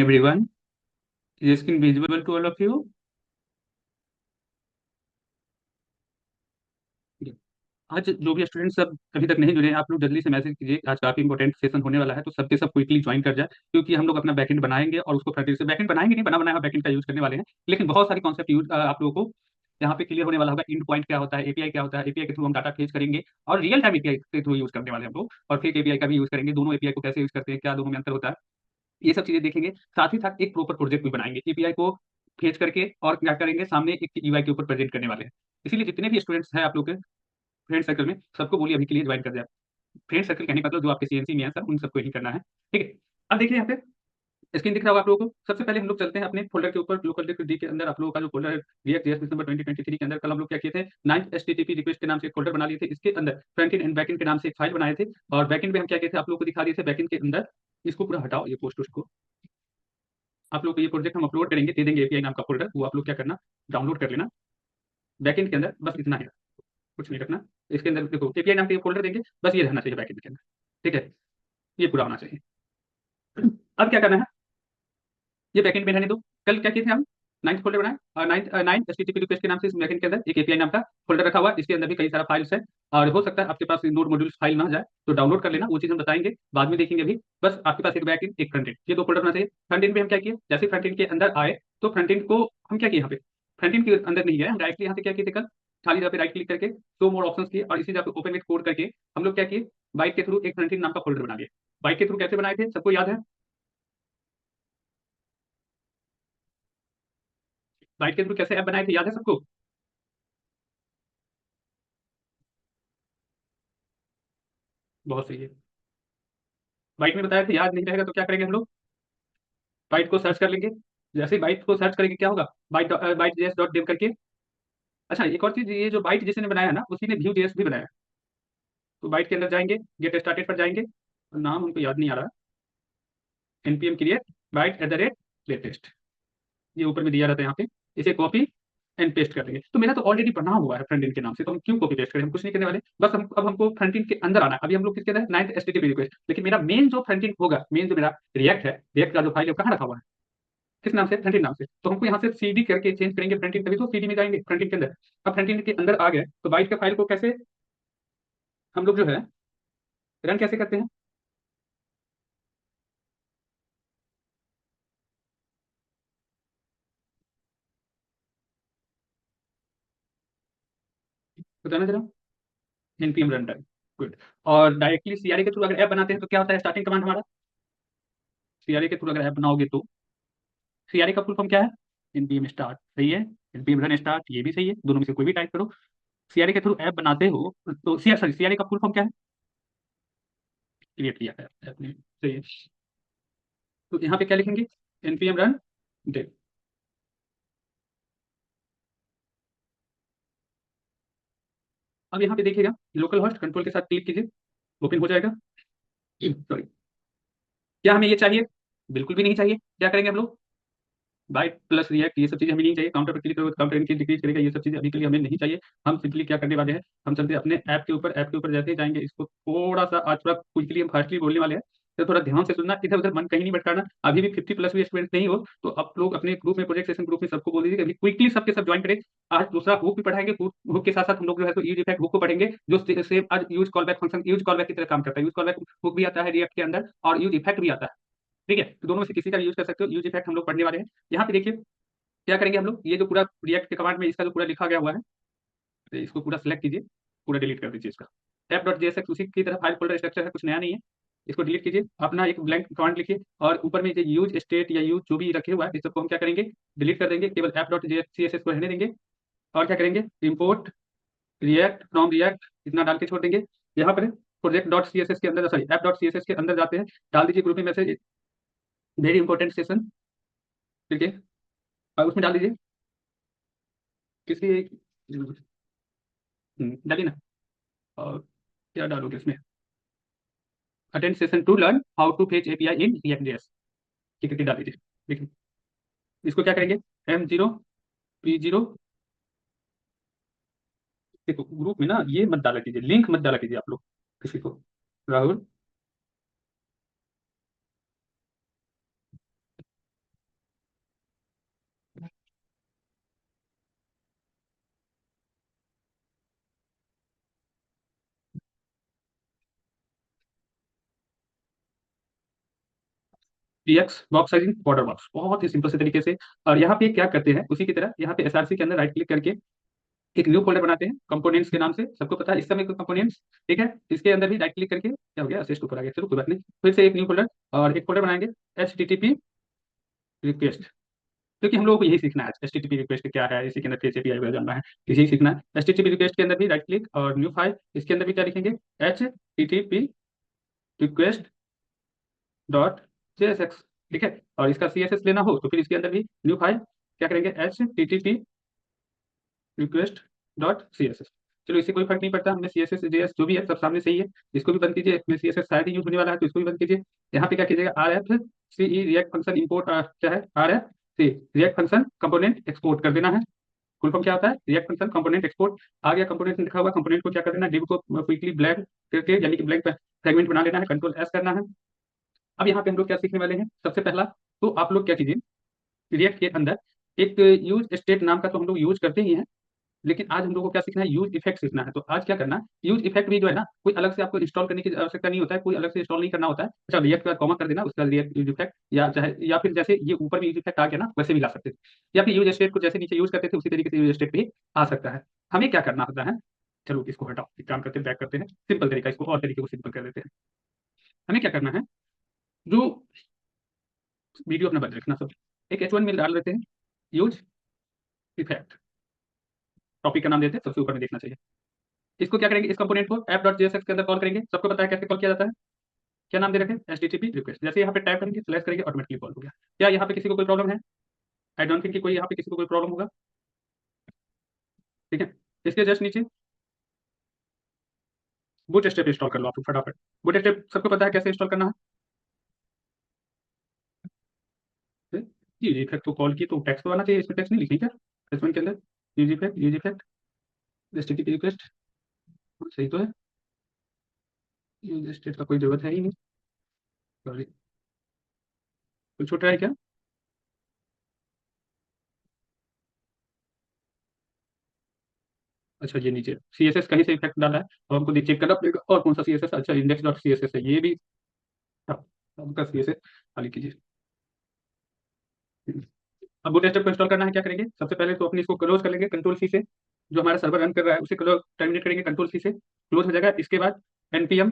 everyone. Is screen visible to all of you? आज जो भी स्टूडेंट सब अभी तक नहीं जुड़े हैं, आप लोग जल्दी से मैसेज कीजिए। आज काफी इंपॉर्टेंट सेशन होने वाला है, तो सबके सब क्विकली ज्वाइन कर जाए, क्योंकि हम लोग अपना बैकएंड बनाएंगे और उसको फ्रंट एंड से बैकएंड बनाएंगे नहीं, बना बनाया बैकएंड का यूज करने वाले हैं। लेकिन बहुत सारी कॉन्सेप्ट यूज आप लोगों को यहाँ पे क्लियर होने वाला होगा। इंड पॉइंट क्या होता है, एपीआई क्या होता है, एपीआई के थ्रू हम डाटा फेच करेंगे और रियल टाइम एपीआई के थ्रू यूज करने वाले हैं हम लोग, और फिर एपीआई का भी यूज करेंगे। दोनों एपीआई को कैसे यूज करते हैं, क्या दोनों में अंतर होता है, ये सब चीजें देखेंगे। साथ ही साथ एक प्रॉपर प्रोजेक्ट भी बनाएंगे एपीआई को फेच करके, और क्या करेंगे, सामने एक यूआई के ऊपर प्रेजेंट करने वाले हैं। इसीलिए जितने भी स्टूडेंट्स हैं आप लोग के फ्रेंड सर्कल में, सबको बोलिए अभी के लिए ज्वाइन कर जाए। फ्रेंड सर्कल कहने का मतलब जो आपके सीएनसी में है सर, उन सबको ही करना है। ठीक है। अब देखिए यहाँ पे स्क्रीन दिख रहा होगा आप लोगों को। सबसे पहले हम लोग चलते हैं अपने फोल्डर के ऊपर। लोकल डी के अंदर आप लोगों का जो फोल्डर है, रिएक्ट जेएस दिसंबर 2023 के अंदर, कल हम लोग क्या किए थे, 9th एचटीटीपी रिक्वेस्ट के नाम से एक फोल्डर बना लिए थे। इसके अंदर फ्रंट एंड बैक एंड के नाम से एक फाइल बनाए थे, और बैक एंड में हम क्या किए थे, आप लोगों को दिखा दिए थे। बैक एंड के अंदर इसको पूरा हटाओ, ये पोस्ट को आप लोग को ये प्रोजेक्ट हम अपलोड करेंगे, दे देंगे एपीआई नाम का फोल्डर, वो आप लोग क्या करना, डाउनलोड कर लेना। बैकएंड के अंदर बस इतना है, कुछ नहीं रखना। इसके अंदर देखो एपीआई नाम का फोल्डर देंगे, बस ये रहना चाहिए बैकएंड के अंदर। ठीक है, ये पूरा होना चाहिए। अब क्या करना है, ये बैकएंड में रहने दो। कल क्या किए थे हम, 9th फोल्डर बनाए, और 9th एचटीटीपी रिक्वेस्ट के नाम से इस बैकएंड के अंदर एक एपीआई नाम का फोल्डर रखा हुआ है। इसके अंदर भी कई सारा फाइल्स है, और हो सकता है आपके पास नोड मॉड्यूल्स फाइल ना जाए, तो डाउनलोड कर लेना। वो चीज हम बताएंगे, बाद में देखेंगे। अभी बस आपके पास एक बैकएंड एक फ्रंट एंड, ये दो फोल्डर होना चाहिए। फ्रंट एंड में हम क्या किए, जैसे फ्रंट एंड के अंदर आए तो फ्रंट एंड को हम क्या किए, यहाँ पे फ्रंट एंड के अंदर नहीं गए, हम डायरेक्टली यहाँ से क्या किए थे, कल खाली जगह पे राइट क्लिक करके दो मोर ऑप्शंस किए, और इसी जगह पे ओपन विद कोड करके हम लोग क्या किए, बाइट के थ्रू एक फ्रंट एंड नाम का फोल्डर बना दिए। बाइट के थ्रू कैसे बनाए थे, सबको याद है। बाइट के थ्रू कैसे ऐप बनाए थे, याद है सबको। बहुत सही है। बाइट में बताया था, याद नहीं रहेगा तो क्या करेंगे हम लोग, बाइट को सर्च कर लेंगे। जैसे ही बाइट को सर्च करेंगे क्या होगा, Vite Vite JS dot dev करके। अच्छा, एक और चीज, ये जो बाइट जिसने बनाया है ना, उसी ने व्यू जेएस भी बनाया है। तो बाइट के अंदर जाएंगे, गेट स्टार्टेड पर जाएंगे, नाम हमको याद नहीं आ रहा, npm create Vite at the rate latest, ये ऊपर में दिया रहता है यहाँ पे। इसे कॉपी एंड पेस्ट कर देंगे। तो मेरा तो ऑलरेडी बना हुआ है फ्रंट एंड के नाम से, तो हम क्यों कॉपी पेस्ट करें, हम कुछ नहीं करने वाले। बस हम अब हमको फ्रंट एंड के अंदर आना है। अभी हम लोग किसके अंदर, 9th एचटीटीपी रिक्वेस्ट। लेकिन मेरा मेन जो फ्रंट एंड होगा, मेन जो मेरा रिएक्ट है, रिएक्ट का जो फाइल है, वो कहाँ रखा हुआ है, किस नाम से, फ्रंट एंड नाम से। तो हमको यहाँ से सीडी करके चेंज करेंगे फ्रंट एंड, तभी तो सीडी में जाएंगे फ्रंट एंड के अंदर। अब फ्रंट एंड के अंदर आ गए, तो बाइट के फाइल को कैसे हम लोग जो है रन कैसे करते हैं, बताना जरा। NPM run time, good. और डायरेक्टली सीआरए के थ्रू अगर ऐप बनाते हैं तो क्या होता है, स्टार्टिंग कमांड हमारा, सीआरए के थ्रू अगर ऐप बनाओगे तो, सीआरए का फुल फॉर्म क्या है, एनपीएम स्टार्ट, सही है। एनपीएम रन स्टार्ट, ये भी सही है। दोनों में से कोई भी टाइप करो। सीआरए के थ्रू ऐप बनाते हो तो सॉरी, सीआरए का फुल फॉर्म क्या है, क्रिएट किया है आपने, सही है। तो यहाँ पे क्या लिखेंगे, एनपीएम रन डेव। अब यहाँ पे देखिएगा, लोकल होस्ट कंट्रोल के साथ क्लिक कीजिए, ओपन हो जाएगा। सॉरी, क्या हमें ये चाहिए, बिल्कुल भी नहीं चाहिए। क्या करेंगे हम लोग, बाइट प्लस रिएक्ट, ये सब चीजें हमें नहीं चाहिए। काउंटर पर क्लिक करोगे काउंटर इनक्रीज डिक्रीज करेगा, ये सब चीजें अभी के लिए हमें नहीं चाहिए। हम सिंपली क्या करने वाले हैं, हम चलते हैं अपने ऐप के ऊपर। ऐप के ऊपर जैसे ही जाएंगे, इसको थोड़ा सा आज थोड़ा क्विकली हम फास्टली बोलने वाले हैं, तो थोड़ा ध्यान से सुनना, इधर उधर मन कहीं नहीं भटकाना। अभी भी 50+ भी स्टूडेंट नहीं हो तो आप लोग अपने ग्रुप में, प्रोजेक्ट सेशन ग्रुप में सबको बोल दीजिए कि अभी क्विकली सबके सब ज्वाइन करें। आज दूसरा हुक भी पढ़ाएंगे, हुक के साथ साथ हम लोग जो है तो यूज इफेक्ट हुक को पढ़ेंगे, जो सेम आज use callback function, use callback की तरह काम करता है। यूज कॉलबैक हुक भी आता है रिएक्ट के अंदर, और यूज इफेक्ट भी आता है। ठीक है, तो दोनों में से किसी का यूज कर सकते हो। यूज इफेक्ट हम लोग पढ़ने वाले हैं। यहाँ पे देखिए क्या करेंगे हम लोग, ये जो पूरा रिएक्ट के कमांड में इसका जो पूरा लिखा गया हुआ है, तो इसको पूरा सेलेक्ट कीजिए, पूरा डिलीट कर दीजिए इसका। टैप डॉट जेएसएक्स उसी की तरह फाइल फोल्डर स्ट्रक्चर है, कुछ नया नहीं है। इसको डिलीट कीजिए, अपना एक ब्लैंक कमांड लिखिए, और ऊपर में जो यूज स्टेट या यूज जो भी रखे हुआ है, इस सबको हम क्या करेंगे, डिलीट कर देंगे। केवल ऐप डॉट सीएसएस को रहने देंगे। और क्या करेंगे, इम्पोर्ट रिएक्ट फ्रॉम रिएक्ट, इतना डाल के छोड़ देंगे। यहाँ पर प्रोजेक्ट डॉट सीएसएस के अंदर, सॉरी ऐप डॉट सीएसएस के अंदर जाते हैं, डाल दीजिए ग्रुप में मैसेज, वेरी इंपॉर्टेंट सेशन। ठीक है, और उसमें डाल दीजिए किसी डालिए ना। और क्या डालोगे इसमें, attend session to learn how to fetch API in React JS, ठीक है, डाल दीजिए। देखिए इसको क्या करेंगे, M0 P0। देखो ग्रुप में ना ये मत डाला कीजिए, लिंक मत डाला कीजिए आप लोग किसी को। Rahul, px box sizing border box, बहुत ही सिंपल से तरीके से। और यहाँ पे क्या करते हैं, उसी की तरह यहाँ पे एसआरसी के अंदर राइट क्लिक करके एक न्यू फोल्डर बनाते हैं कंपोनेंट्स के नाम से, सबको पता है इस समय कंपोनेंट्स। ठीक है, इसके अंदर भी राइट क्लिक करके क्या हो गया, असिस्ट ऊपर आ गया, चलो कोई बात नहीं, फिर से एक न्यू फोल्डर और एक फोल्डर बनाएंगे H T T P request, क्योंकि हम लोगों को यही सीखना है H T T P request क्या है, इसी के अंदर कैसे एपीआई वगैरह जानना है, यही सीखना है। H T T P request के अंदर भी राइट क्लिक और न्यू फाइल, इसके अंदर भी क्या लिखेंगे, H T T P request dot JSX. ठीक है, और इसका सी एस एस लेना हो तो फिर इसके अंदर भी न्यू फाइल क्या करेंगे, H T T P request dot C S S. चलो इससे कोई फर्क नहीं पड़ता, हमें C S S J S जो भी है सब सामने सही है, इसको भी बंद कीजिए, इसमें सी एस एस शायद ही यूज होने वाला है तो इसको भी बंद कीजिए। यहाँ पे क्या कीजिएगा, R F C E React function import, क्या है R F C React function component export कर देना है। फुल फॉर्म क्या होता है, रिएक्ट फंक्शन कंपोनेंट एक्सपोर्ट। आ गया कंपोनेंट लिखा हुआ, कंपोनेंट को क्या कर देना, डिव को क्विकली ब्लैक करके यानी कि ब्लैक फ्रेगमेंट बना लेना है, कंट्रोल एस करना है। अब यहाँ पे हम लोग क्या सीखने वाले हैं, सबसे पहला तो आप लोग क्या कीजिए, रिएक्ट के अंदर एक यूज स्टेट नाम का तो हम लोग यूज करते ही हैं, लेकिन आज हम लोग को क्या सीखना है, यूज इफेक्ट सीखना है। तो आज क्या करना है, यूज इफेक्ट भी जो है ना, कोई अलग से आपको इंस्टॉल करने की आवश्यकता नहीं होता है, कोई अलग से इंस्टॉल नहीं करना होता है। अच्छा, रिएक्ट का कॉमा कर देना, उसका रिएक्ट यूज इफेक्ट, या चाहे या फिर जैसे ये ऊपर में यूज इफेक्ट आ गया ना वैसे भी ला सकते थे, या फिर यूज स्टेट को जैसे नीचे यूज करते थे उसी तरीके से यूज स्टेट भी आ सकता है। हमें क्या करना होता है, चलो इसको हटाओ, एक काम करते हैं, बैक करते हैं, सिंपल तरीका, इसको और तरीके को सिंपल कर देते हैं। हमें क्या करना है, जो वीडियो अपना बंद रखना सब, एक H1 में डाल देते हैं, यूज इफेक्ट, टॉपिक का नाम देते हैं, सबसे ऊपर में देखना चाहिए। इसको क्या करेंगे, इस कंपोनेंट को ऐप डॉट जेएसएक्स के अंदर कॉल करेंगे, सबको पता है कैसे कॉल किया जाता है, क्या नाम दे रखे हैं, H T T P request. जैसे यहाँ पे टाइप करेंगे, सिलेक्ट करेंगे, ऑटोमेटिकली कॉल हो गया। क्या यहाँ पे किसी को कोई प्रॉब्लम है, आई डोंट थिंक कि कोई यहाँ पे किसी को कोई प्रॉब्लम होगा। ठीक है, इसके जस्ट नीचे बूट स्टेप इंस्टॉल कर लो आप फटाफट। बूट स्टेप सबको पता है कैसे इंस्टॉल करना है। जी जी, इफेक्ट को कॉल की तो टेक्स्ट तो आना चाहिए, इसमें टेक्स्ट नहीं लिखी क्या, इसमें के अंदर use effect H T T P request, सही तो है, यूज स्टेट का कोई जरूरत है ही नहीं, सॉरी, कुछ छूट रहा है क्या। अच्छा, ये नीचे सी एस एस कहीं से इफेक्ट डाला है, तो हमको चेक करना पड़ेगा और कौन सा सी एस एस, अच्छा index dot C S S है ये भी, हाँ, आपका सी एस एस खाली कीजिए। अब बूट स्टेप को इंस्टॉल करना है, क्या करेंगे, सबसे पहले तो अपने इसको क्लोज कर लेंगे कंट्रोल सी से, जो हमारा सर्वर रन कर रहा है उसे क्लोज टर्मिनेट करेंगे कंट्रोल सी से, क्लोज हो जाएगा। इसके बाद npm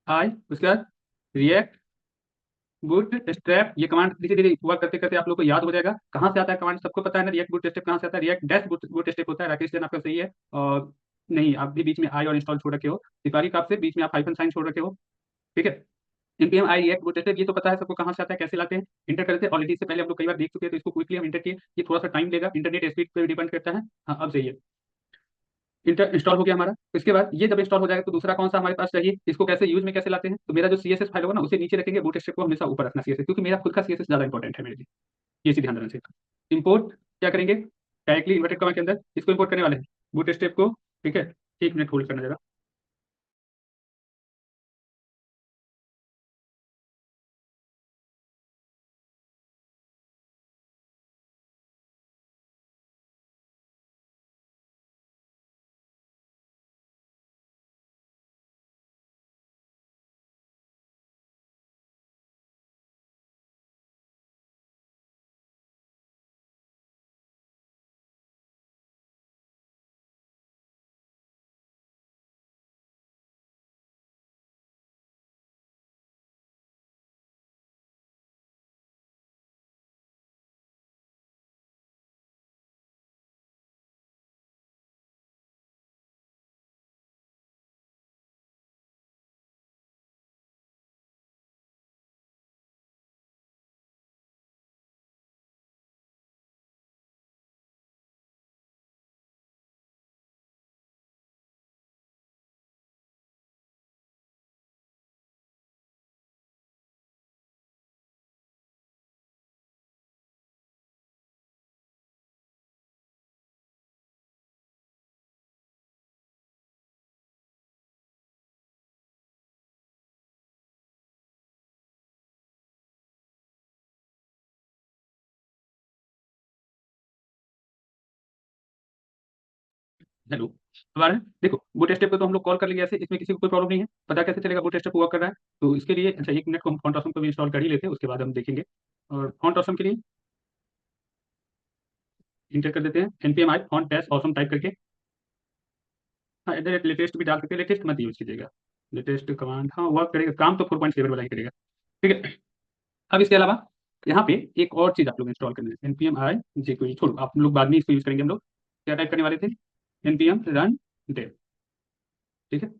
आई, उसके बाद रिएक्ट बूट स्ट्रैप, ये कमांड धीरे धीरे वर्क करते करते आप लोग को याद हो जाएगा कहाँ से आता है कमांड, सबको पता है ना, रिएक्ट बूट स्टेप कहाँ से आता है, रिएक्ट डैश बूट स्टेप होता है। राकेश जन आपका सही है, और नहीं आप भी बीच में आई और इंस्टॉल छोड़ रखे हो, सिपारी का आपसे बीच में आप हाइफन साइन छोड़ रखे हो। ठीक है, npm I react boot step, ये तो पता है सबको कहाँ से आता है कैसे लाते हैं, इंटर करते हैं ऑलरेडी, इससे पहले हम लोग कई बार देख चुके हैं, तो इसको क्विकली हम इंटर किए, ये थोड़ा सा टाइम लेगा, इंटरनेट स्पीड पे डिपेंड करता है। हाँ अब सही है, इंटर इंस्टॉल हो गया हमारा। इसके बाद ये जब इंस्टॉल हो जाएगा तो दूसरा कौन सा हमारे पास चाहिए, इसको कैसे यूज में कैसे लाते हैं, तो मेरा जो सीएसएस फाइल होगा ना उसे नीचे रखेंगे, बूट स्ट्रैप को हमेशा ऊपर रखना सीएसएस, क्योंकि मेरा खुद का सीएसएस ज्यादा इंपॉर्टेंट है मेरे लिए, ये चीज ध्यान रखना चाहिए। इंपोर्ट क्या करेंगे, डायरेक्टली इन्वर्टेड कॉमा के अंदर इसको इंपोर्ट करने वाले हैं, बूट स्ट्रैप को। ठीक है, 1 मिनट होल्ड करना जरा। हेलो। अब आ रहा है? देखो बूट स्टेप को तो हम लोग कॉल कर लेंगे ऐसे, इसमें किसी को कोई प्रॉब्लम नहीं है। पता कैसे चलेगा बूट स्टेप वर्क कर रहा है? तो इसके लिए अच्छा 1 मिनट को हम फॉन्ट ऑसम को भी इंस्टॉल कर ही लेते हैं, उसके बाद हम देखेंगे। और फॉन्ट ऑसम के लिए इंटर कर देते हैं npm i font dash awesome type करके। हाँ एट लेटेस्ट भी डाल सकते हैं, लेटेस्ट मत यूज कीजिएगा। लेटेस्ट कमांड हाँ वर्क करेगा, काम तो 4.7 वाला ही करेगा। ठीक है। अब इसके अलावा यहाँ पे एक और चीज आप लोग इंस्टॉल करना है, npm i जे को छोड़ो, आप लोग बाद में इसको यूज करेंगे। हम लोग क्या टाइप करने वाले थे? npm run dev। ठीक है,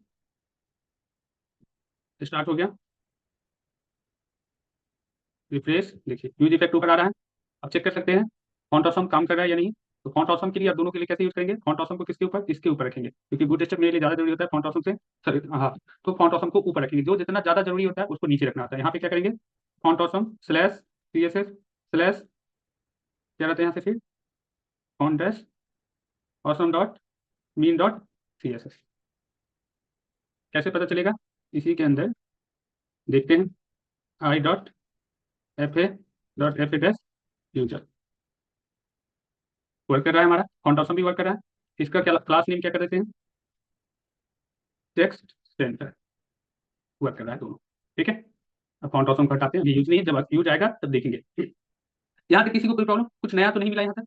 स्टार्ट हो गया। रिफ्रेश, देखिए यूज इफेक्ट ऊपर आ रहा है। आप चेक कर सकते हैं फॉन्ट ऑसम काम कर रहा है या नहीं। तो फॉन्ट ऑसम के लिए आप दोनों के लिए कैसे यूज करेंगे? फॉन्ट ऑसम को किसके ऊपर? इसके ऊपर रखेंगे, क्योंकि बूट स्ट्रैप मेरे लिए ज्यादा जरूरी होता है फॉन्ट ऑसम से। सर हाँ, तो फॉन्ट ऑसम को ऊपर रखेंगे, जो जितना ज्यादा जरूरी होता है उसको नीचे रखना होता है। यहाँ पे क्या करेंगे? Font awesome slash css slash क्या रहता है यहाँ से फिर font dash awesome dot mean dot css। कैसे पता चलेगा? इसी के अंदर देखते हैं I dot F A dot F A dash user work कर रहा है, हमारा फॉन्ट ऑसम भी वर्क कर रहा है। इसका क्या क्लास नेम क्या कर देते हैं? टेक्स्ट सेंटर वर्क कर रहा है दोनों। ठीक है। अब फॉन्ट ऑसम को हटाते हैं, अभी यूज नहीं है, जब यूज आएगा तब देखेंगे। यहाँ पे किसी को कोई प्रॉब्लम, कुछ नया तो नहीं मिला यहाँ तक?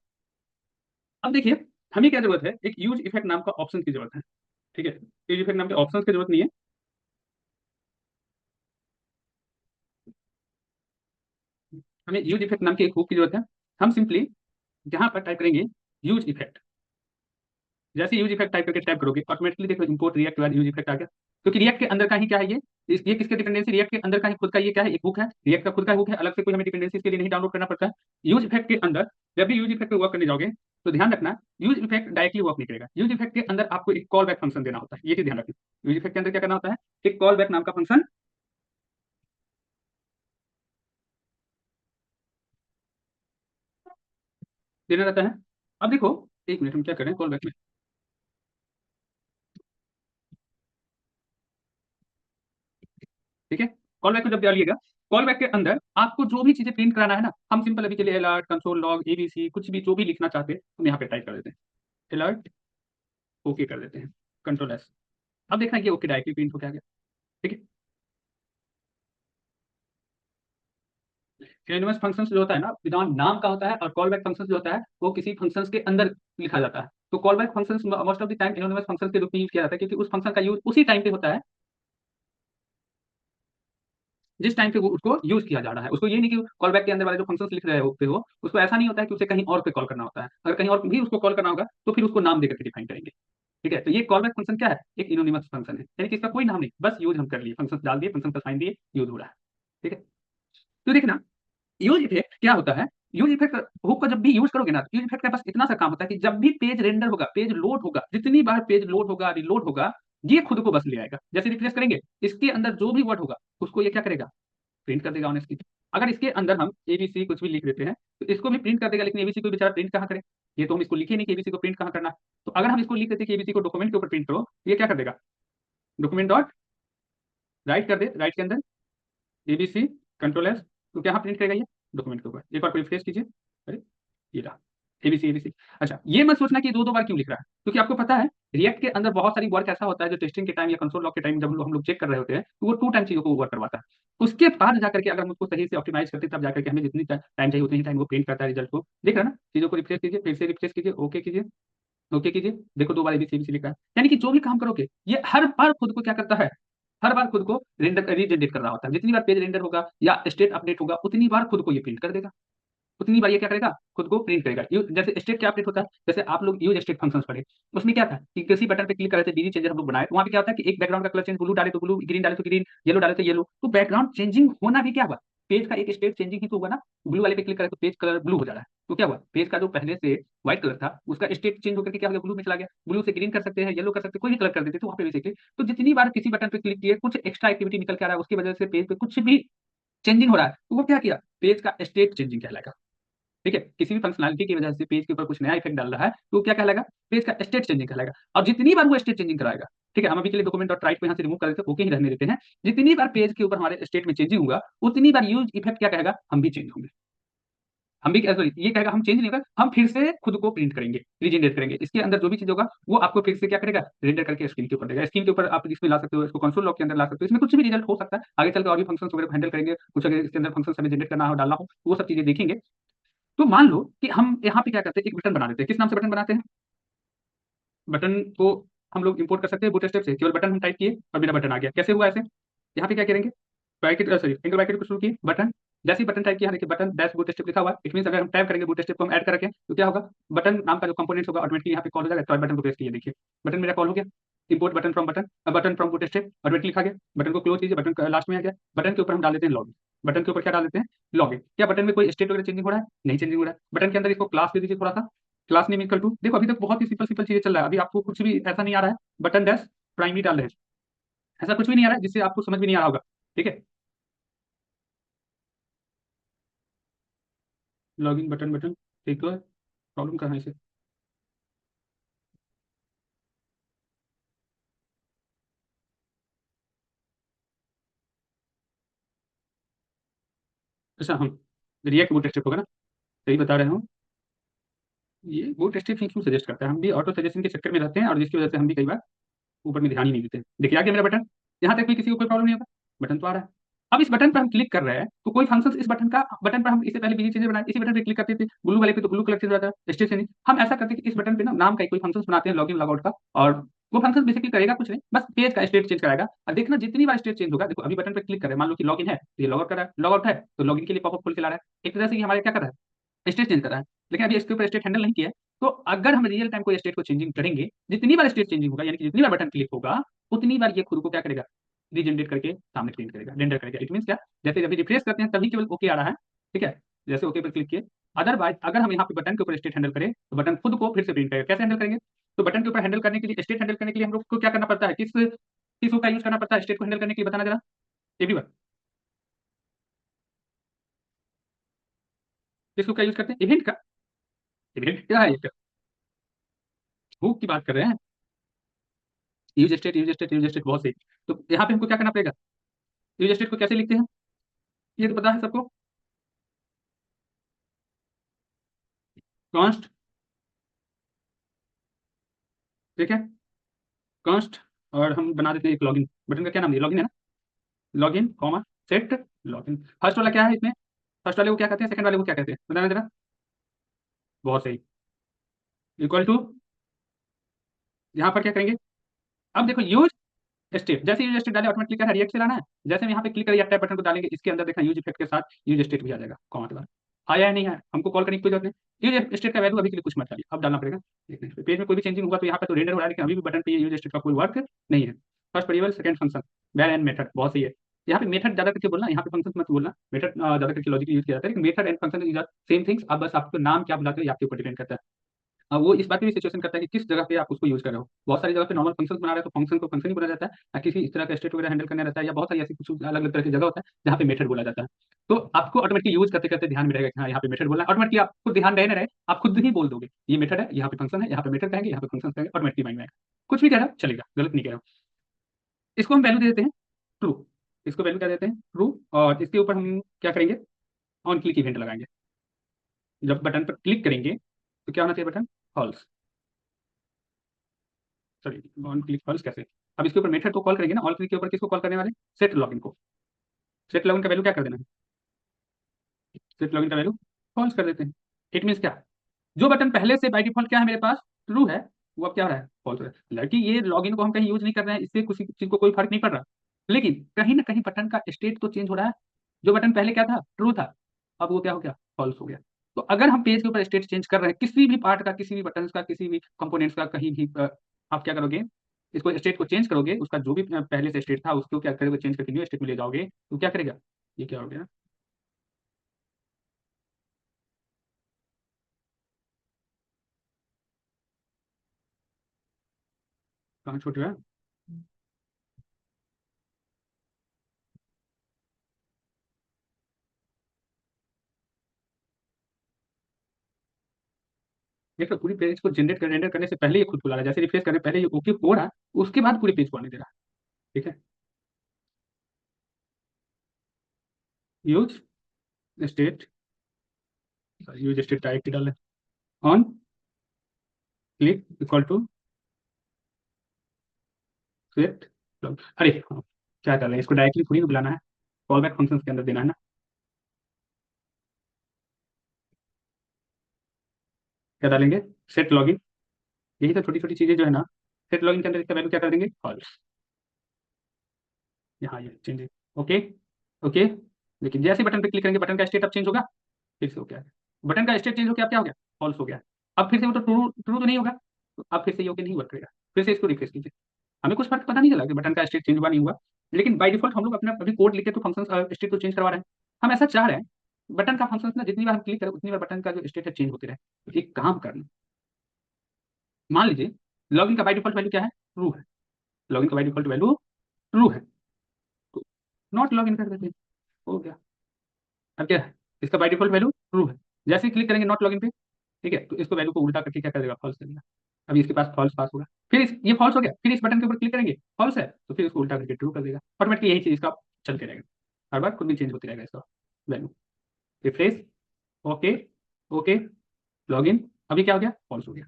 अब देखिए हमें क्या जरूरत है, एक यूज इफेक्ट नाम का ऑप्शन की जरूरत है। ठीक है, यूज इफेक्ट नाम के ऑप्शन की जरूरत नहीं है। हमें यूज इफेक्ट नाम के एक हुक की जरूरत है। हम सिंपली यहाँ पर टाइप करेंगे यूज इफेक्ट। जैसे यूज इफेक्ट टाइप करके टाइप करोगे ऑटोमेटिकली देखो इंपोर्ट रिएक्ट वाला यूज इफेक्ट आ गया। क्योंकि रिएक्ट के अंदर का ही क्या है ये किसके डिपेंडेंसी? रिएक्ट के अंदर का ही खुद का ये क्या है? एक हुक है, रिएक्ट का खुद का हुक है, अलग से कोई हमें डिपेंडेंसी इसके लिए नहीं डाउनलोड करना पड़ता है। यूज इफेक्ट के अंदर जब भी यूज इफेक्ट पे वर्क करने जाओगे तो ध्यान रखना यूज इफेक्ट डायरेक्टली वर्क नहीं करेगा। यूज इफेक्ट के अंदर आपको एक कॉल बैक फंक्शन देना होता है, ये चीज ध्यान रखना। यूज इफेक्ट के अंदर क्या करना होता है? एक कॉल बैक नाम का फंक्शन देना रहता है। अब देखो 1 मिनट हम क्या करें कॉल बैक में। ठीक है, कॉल बैक को जब डालिएगा, कॉल बैक के अंदर आपको जो भी चीजें प्रिंट कराना है ना, हम सिंपल अभी के लिए अलर्ट कंसोल लॉग एबीसी कुछ भी जो भी लिखना चाहते हैं हम यहाँ पे टाइप कर देते हैं अलर्ट, ओके कर देते हैं, कंट्रोल एस। अब देखना ये ओके डायरेक्टली प्रिंट हो क्या गया। ठीक है, एनोनिमस फंक्शंस जो होता है ना विदाउट नाम का होता है, और कॉल बैक फंक्शंस जो होता है वो किसी फंक्शंस के अंदर लिखा जाता है। तो call back functions most of the time anonymous functions के रूप में यूज किया जाता है, क्योंकि उस फंक्शन का यूज उसी टाइम पे होता है जिस टाइम पे वो उसको यूज किया जा रहा है। उसको ये नहीं कि कॉल बैक के अंदर वाले जो फंक्शंस लिख रहे होते हो उसको ऐसा नहीं होता है कि उसे कहीं और पे कॉल करना होता है। अगर कहीं और भी उसको कॉल करना होगा तो फिर उसको नाम देकर के डिफाइन करेंगे। ठीक है, तो ये कॉल बैक फंक्शन क्या है? एक इनोनिमस फंक्शन है, यानी कि इसका कोई नाम नहीं, बस यूज हम कर लिए, फंक्शन डाल दिए, फंक्शन का साइन दिए, यूज हो रहा है। ठीक है, तो देखना यूज इफेक्ट क्या होता है। यूज इफेक्ट हुक को जब भी यूज करोगे ना, यूज इफेक्ट का बस इतना सा काम होता है कि जब भी पेज रेंडर होगा, पेज लोड होगा, जितनी बार पेज लोड होगा रिलोड होगा, ये खुद को बस ले आएगा। जैसे रिफ्रेश करेंगे इसके अंदर जो भी वर्ड होगा उसको ये क्या करेगा? प्रिंट कर देगा ऑनेस्टली। अगर इसके अंदर हम एबीसी कुछ भी लिख देते हैं तो इसको भी प्रिंट कर देगा, लेकिन एबीसी को बेचारा प्रिंट कहाँ करे? ये तो हम इसको लिखे नहीं कि एबीसी को प्रिंट कहाँ करना है। तो अगर हम इसको लिख देते कि एबीसी को डॉक्यूमेंट के ऊपर प्रिंट करो, ये क्या कर देगा? डॉक्यूमेंट डॉट राइट कर दे, राइट के अंदर एबीसी कंट्रोल एस, तो क्या प्रिंट करेगा ये? डॉक्यूमेंट के ऊपर। एक बार रिफ्रेश कीजिए, अरे ये रहा एबीसी एबीसी। अच्छा ये मत सोचना कि दो दो बार क्यों लिख रहा है, क्योंकि आपको पता है रिएक्ट के अंदर बहुत सारी वर्क ऐसा होता है जो टेस्टिंग के टाइम या कंसोल लॉग के टाइम जब हम लोग चेक कर रहे होते हैं तो वो 2 टाइम चीजों को वर्क करवाता है। उसके बाद जाकर के अगर हम उसको सही से ऑप्टिमाइज करते हैं तब जाकर के हमें जितनी टाइम चाहिए उतनी टाइम वो प्रिंट करता है रिजल्ट को। देख रहे हैं ना, चीजों को रिफ्रेश कीजिए, फिर से रिफ्रेश कीजिए, ओके कीजिए, ओके कीजिए, देखो 2 बार एबीसी एबीसी लिखा है। यानी कि जो भी काम करोगे ये हर बार खुद को क्या करता है? हर बार खुद को रेंडर रीजनरेट कर रहा होता है। जितनी बार पेज रेंडर होगा या स्टेट अपडेट होगा उतनी बार खुद को ये प्रिंट कर देगा, उतनी बार ये क्या करेगा? खुद को प्रिंट करेगा। जैसे स्टेट क्या अपडेट होता है, जैसे आप लोग यूज स्टेट फंक्शंस पढ़े, उसमें क्या था कि किसी बटन पे क्लिक करे थे, बीजी चेंजर हम लोग बनाए, तो वहां पे क्या होता है कि एक बैकग्राउंड का कलर चेंज, ब्लू डाले तो ब्लू, ग्रीन डाले तो ग्रीन, येलो डाले तो येलो। तो बैकग्राउंड चेंजिंग होना भी क्या हुआ? पेज का एक स्टेट चेंजिंग ही तो हुआ ना। ब्लू वाले पे क्लिक करे तो पेज कलर ब्लू हो जा रहा है, तो क्या हुआ? पेज का जो पहले से व्हाइट कलर था उसका स्टेट चेंज होकर के क्या हो गया? ब्लू में चला गया। ब्लू से ग्रीन कर सकते हैं, येलो कर सकते हैं, कोई भी कलर कर देते, तो वहां पे बेसिकली तो जितनी बार किसी बटन पे क्लिक किए कुछ एक्स्ट्रा एक्टिविटी निकल के आ रहा है, उसकी वजह से पेज पे कुछ भी चेंजिंग हो रहा है, तो वो क्या किया? पेज का स्टेट चेंजिंग कहलाएगा। ठीक है, किसी भी फंक्शनलिटी की वजह से पेज के ऊपर कुछ नया इफेक्ट डाल रहा है तो क्या कहलाएगा? पेज का स्टेट चेंजिंग कहलाएगा। और जितनी बार वो स्टेट चेंजिंग कराएगा, ठीक है, हम अभी के लिए डॉक्यूमेंट डॉट राइट को यहाँ से रिमूव कर देते हैं, ओके ही रहने देते हैं। जितनी बार पेज के ऊपर हमारे स्टेट में चेंजिंग होगा उतनी बार यूज इफेक्ट क्या कहेगा? हम भी चेंज होंगे। हम भी sorry, ये कहेगा हम चेंज नहीं होगा, हम फिर से खुद को प्रिंट करेंगे, रीजनरेट करेंगे। इसके अंदर जो भी चीज़ होगा वो आपको फिर से क्या करेगा, रेंडर करके स्क्रीन के ऊपर देगा। स्क्रीन के ऊपर आप इसमें ला सकते हो, इसको कंसोल लॉग के अंदर ला सकते हो। इसमें कुछ भी रिजल्ट हो सकता है, आगे चल के और भी फंक्शंस वगैरह को हैंडल करेंगे। कुछ अगर इसके अंदर फंक्शंस हमें जनरेट करना हो, डालना हो, तो वो सब चीज़ें देखेंगे। तो मान लो कि हम यहाँ पे क्या करते हैं, एक बटन बना देते हैं। किस नाम से बटन बनाते हैं? बटन को हम लोग इंपोर्ट कर सकते हैं बूटस्ट्रैप से। केवल बटन हम टाइप किए और मेरा बटन आ गया। कैसे हुआ ऐसे? यहाँ पे क्या करेंगे, ब्रैकेट सॉरी एंगल ब्रैकेट को शुरू किए, बटन, जैसे ही बटन टाइप किया, देखिए बटन डैश बूटस्ट्रैप लिखा हुआ है। इट मींस अगर हम टाइप करेंगे बूटस्ट्रैप को हम ऐड कर रखें तो क्या होगा, बटन नाम का जो कंपोनेंट्स होगा ऑटोमेटिकली यहाँ पे कॉल हो जाएगा। तो बटन को प्रेस किए, देखिए बटन मेरा कॉल हो गया। Import button from button, button from bootstrap automatically लिखा गया। बटन को क्लोज कीजिए, बटन लास्ट में आ गया। बटन के ऊपर हम डाल देते हैं लॉगिन। बटन के ऊपर क्या डाल देते हैं, लॉगिन। क्या बटन में कोई स्टेट वगैरह चेंजिंग हो रहा है? नहीं चेंजिंग हो रहा है। बटन के अंदर इसको क्लास दे दीजिए थोड़ा सा, क्लास नेम इक्वल टू, देखो अभी तक बहुत ही सिंपल सिंपल चीजें चल रहा है। अभी आपको कुछ भी ऐसा नहीं आ रहा है, बटन डैश प्राइमरी डाल रहे हैं, ऐसा कुछ भी नहीं आ रहा है जिससे आपको समझ भी नहीं आ रहा होगा। ठीक है, लॉगिन बटन बटन, ठीक है। प्रॉब्लम कहाँ है इसे? अच्छा, हम रिएक्ट बूट स्टेप होगा ना, सही बता रहे हो। ये बूट स्टेप ही क्यों सजेस्ट करता है? हम भी ऑटो सजेशन के चक्कर में रहते हैं और जिसकी वजह से हम भी कई बार ऊपर में ध्यान ही नहीं देते। देखिए आ गया मेरा बटन, यहाँ तक भी किसी को कोई प्रॉब्लम नहीं होगा, बटन तो आ रहा है। अब इस बटन पर हम क्लिक कर रहे हैं तो कोई फंक्शन इस बटन का, बटन पर हम इससे पहले बिजी चीजें बनाए, इसी बटन पे क्लिक करते थे, ब्लू वाले पे तो ब्लू कलर चेंज हो जाता है, स्टेट चेंजिंग। हम ऐसा करते हैं कि इस बटन पे ना नाम का कोई फंक्शन बनाते हैं, लॉगिन लॉगआउट का, और वो फंक्शन बेसिकली करेगा कुछ नहीं, बस पेज का स्टेट चेंज कराएगा। और देखना जितनी बार स्टेट चेंज होगा, देखो अभी बटन पे क्लिक कर रहे हैं, मान लो कि लॉगिन है तो ये लॉगआउट कर रहा है, लॉगआउट है तो लॉगिन के लिए पॉपअप खोल के ला रहा है। एक तरह से ये हमारे क्या कर रहा है, स्टेट चेंज कर रहा है। लेकिन अभी इसके ऊपर स्टेट हैंडल नहीं किया है। तो अगर हम रियल टाइम कोई स्टेट को चेंजिंग करेंगे, जितनी बार स्टेट चेंजिंग होगा, यानी कि जितनी बार बटन क्लिक होगा, उतनी बार ये खुद को क्या करेगा, रीजनरेट करके सामने प्रिंट करेगा, रेंडर करेगा। इट मींस क्या, जैसे जब रिफ्रेश करते हैं तभी केवल ओके आ रहा है। ठीक है, जैसे ओके पर क्लिक किए। अदरवाइज अगर हम यहाँ पे बटन के ऊपर स्टेट हैंडल करें तो बटन खुद को फिर से प्रिंट करेगा। कैसे हैंडल करेंगे? तो बटन के ऊपर हैंडल करने के लिए, स्टेट हैंडल करने के लिए हम लोग को क्या करना पड़ता है, किस किस का यूज करना पड़ता है स्टेट को हैंडल करने के लिए, बताना जरा एवरीवन। किस का यूज करते हैं, इवेंट का। इवेंट क्या है, हुक की बात कर रहे हैं। Use state use state use state, बहुत सही। तो यहाँ पे हमको क्या करना पड़ेगा, यूज स्टेट को कैसे लिखते हैं, ये तो पता है सबको। कॉन्स्ट, ठीक है, कॉन्स्ट। और हम बना देते हैं एक लॉगिन, बटन का क्या नाम दिया, लॉगिन है ना, login comma set login. First वाला क्या है इसमें, फर्स्ट वाले को क्या कहते हैं, सेकंड वाले को क्या कहते हैं, बताना जरा। बहुत सही, इक्वल टू, यहाँ पर क्या करेंगे, अब देखो यूज स्टेट, जैसे यूज स्टेट डाले ऑटोमेटिक क्या है, रिएक्ट से लाना है। जैसे हम यहाँ पे क्लिक करें या टैप बटन को डालेंगे, इसके अंदर देखना यूज इफेक्ट के साथ यूज स्टेट भी आ जाएगा, कॉमा के बाद। आया है नहीं है, हमको कॉल करने की कोई जरूरत नहीं। यूज स्टेट का वैल्यू अभी के लिए कुछ मत डालिए, अब डालना पड़ेगा। पेज में कोई भी चेंजिंग होगा तो यहाँ पे तो रेंडर हो रहा है, लेकिन अभी भी बटन पे यूज स्टेट का कोई वर्क नहीं है। फर्स्ट वेरिएबल, सेकंड फंक्शन, वैर एंड मेथड, बहुत सही है। यहाँ पे मेथड ज्यादा करके बोलना, यहाँ पे फंक्शन मत बोलना। मेथड ज्यादा करके लॉजिक यूज किया जाता है, लेकिन method and function is same things. अब बस आपको नाम क्या बुलाते हो ये आपके ऊपर डिपेंड करता है। वो इस बात पे भी सिचुएशन करता है कि किस जगह पे आप उसको यूज कर रहे हो। बहुत सारी जगह पे नॉर्मल फंक्शंस बना रहे हो तो फंक्शन को फंक्शन ही बोला जाता है, किसी इस तरह का स्टेट वगैरह हैंडल करना रहता है, या बहुत सारी ऐसी कुछ अलग अलग तरह की जगह होता है जहाँ पे मेथड बोला जाता है। तो आपको ऑटोमेटिकली यूज करते करते ध्यान में रहेगा कि हाँ यहाँ पे मेथड बोलना है। ऑटोमेटिकली आपको ध्यान रहे ना रहे, आप खुद ही बोल दोगे ये मेथड है, यहाँ पे फंक्शन है, यहाँ पे मेथड कहेंगे, यहाँ पे फंक्शन कहेंगे, ऑटोमेटिकली माइंड में आएगा। कुछ भी कह रहा हो चलेगा, गलत नहीं कह रहा हूँ। इसको हम वैल्यू दे देते हैं ट्रू, इसको वैल्यू क्या देते हैं, ट्रू। और इसके ऊपर हम क्या करेंगे, ऑन क्लिक इवेंट लगाएंगे। जब बटन पर क्लिक करेंगे तो क्या होना चाहिए, button false, sorry on click false कैसे। अब इसके ऊपर मेथड को कॉल करेंगे ना, ऑन क्लिक के ऊपर किसको कॉल करने वाले, सेट लॉगिन को। सेट लॉगिन का वैल्यू क्या कर देना है, सेट लॉगिन का वैल्यू फॉल्स कर देते हैं। इट मीन्स क्या, जो बटन पहले से बाय डिफॉल्ट क्या है मेरे पास, ट्रू है, वो अब क्या हो रहा है, फॉल्स हो रहा है। लड़की ये लॉगिन को हम कहीं यूज नहीं कर रहे हैं, इससे किसी चीज को कोई फर्क नहीं पड़ रहा, लेकिन कहीं ना कहीं बटन का स्टेट तो चेंज हो रहा है। जो बटन पहले क्या था, ट्रू था, अब वो क्या हो गया, फॉल्स हो गया। तो अगर हम पेज के ऊपर स्टेट चेंज कर रहे हैं, किसी भी पार्ट का, किसी भी बटन का, किसी भी कंपोनेंट्स का, कहीं भी आप क्या करोगे, इसको स्टेट को चेंज करोगे, उसका जो भी पहले से स्टेट था उसको क्या करोगे, चेंज करके न्यू स्टेट में ले जाओगे, तो क्या करेगा, ये क्या हो गया, कहाँ छूट गया। देखो पूरी पेज को जनरेट कर रेंडर करने से पहले ये खुद बुला रहा है, जैसे रिफ्रेश करने पहले ये ओके हो रहा है, उसके बाद पूरे पेज को आने दे रहा है। ठीक है, use state use state direct डाल on click equal to set. अरे हाँ, क्या कर रहे हैं, इसको डायरेक्टली थोड़ी ना बुलाना है, कॉल बैक फंक्शन के अंदर देना है ना। क्या डालेंगे, सेट लॉगिन। यही तो छोटी छोटी चीजें जो है ना, सेट लॉगिन के अंदर इसका वैल्यू क्या कर देंगे, फॉल्स। यहाँ ये चेंज, ओके ओके। लेकिन जैसे बटन पे क्लिक करेंगे बटन का स्टेट अब चेंज होगा, फिर से हो गया, बटन का स्टेट चेंज हो गया, अब क्या हो गया, फॉल्स हो गया। अब फिर से वो तो ट्रू ट्रू तो नहीं होगा, तो अब फिर से ये ओके नहीं वर्क करेगा। फिर से इसको रिफ्रेश कीजिए, हमें कुछ फर्क पता नहीं चला कि बटन का स्टेट चेंज हुआ नहीं हुआ। लेकिन बाय डिफॉल्ट हम लोग अपना अभी कोड लिखे तो फंक्शन स्टेट तो चेंज करवा रहे हैं। हम ऐसा चाह रहे हैं बटन का फंक्शन ना जितनी बार हम क्लिक करें उतनी बार बटन का जो स्टेट है चेंज होते रहे। तो एक काम करना, मान लीजिए लॉगिन का बाय डिफॉल्ट वैल्यू क्या है, ट्रू है। लॉगिन का बाय डिफॉल्ट वैल्यू ट्रू है, तो नॉट लॉगिन कर देते हैं, हो गया। अब क्या है, इसका बाय डिफॉल्ट वैल्यू ट्रू है, जैसे ही क्लिक करेंगे नॉट लॉगिन पे, ठीक है, तो इसको वैल्यू को उल्टा करके क्या कर देगा, फॉल्स कर देगा। अभी इसके पास फॉल्स पास होगा, फिर ये फॉल्स हो गया, फिर इस बटन के ऊपर क्लिक करेंगे, फॉल्स है, तो फिर इसको उल्टा करके ट्रू कर देगा। ऑटोमेटिकली यही चीज इसका चलते रहेगा, हर बार खुद भी चेंज होते रहेगा इसका value. Refresh, okay okay, login, अभी क्या हो गया, फॉल्स हो गया।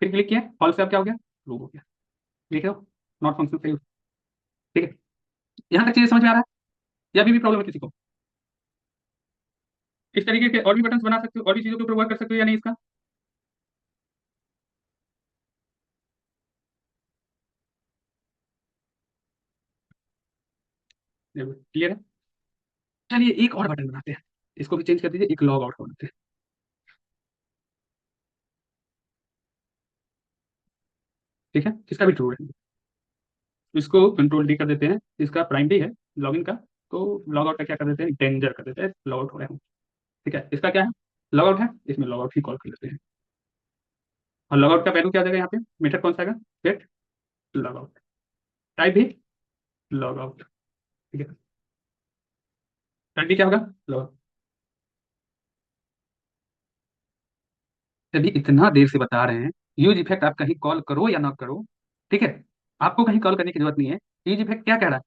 फिर क्लिक किया, फॉल्स से अब क्या हो गया, ट्रू हो गया। देख रहे हो, नॉट फंक्शन सही, ठीक है। यहाँ तक चीजें समझ में आ रहा है, या अभी भी प्रॉब्लम है किसी को। इस तरीके के और भी बटन बना सकते हो, और भी चीजों के ऊपर वर्क कर सकते हो या नहीं इसका। क्लियर है। चलिए एक और बटन बनाते हैं, इसको भी चेंज कर दीजिए, एक लॉग आउट का बनाते हैं, ठीक है, इसका भी ट्रू है। इसको कंट्रोल डी कर देते हैं, इसका प्राइमरी है लॉगिन का, तो लॉग आउट का क्या कर देते हैं, डेंजर कर देते हैं, लॉग आउट हो रहे हैं, ठीक है। इसका क्या है, लॉग आउट है, इसमें लॉग आउट ही कॉल कर लेते हैं। और लॉग आउट का वैल्यू क्या आ जाएगा यहाँ पे, मेथड कौन सा आएगा, गेट लॉग आउट, टाइप भी लॉग आउट, ठीक है। टाइप भी क्या होगा, लॉग। अभी इतना देर से बता रहे हैं, यूज इफेक्ट आप कहीं कॉल करो या ना करो, ठीक है, आपको कहीं कॉल करने की जरूरत नहीं है। यूज इफेक्ट क्या कह रहा है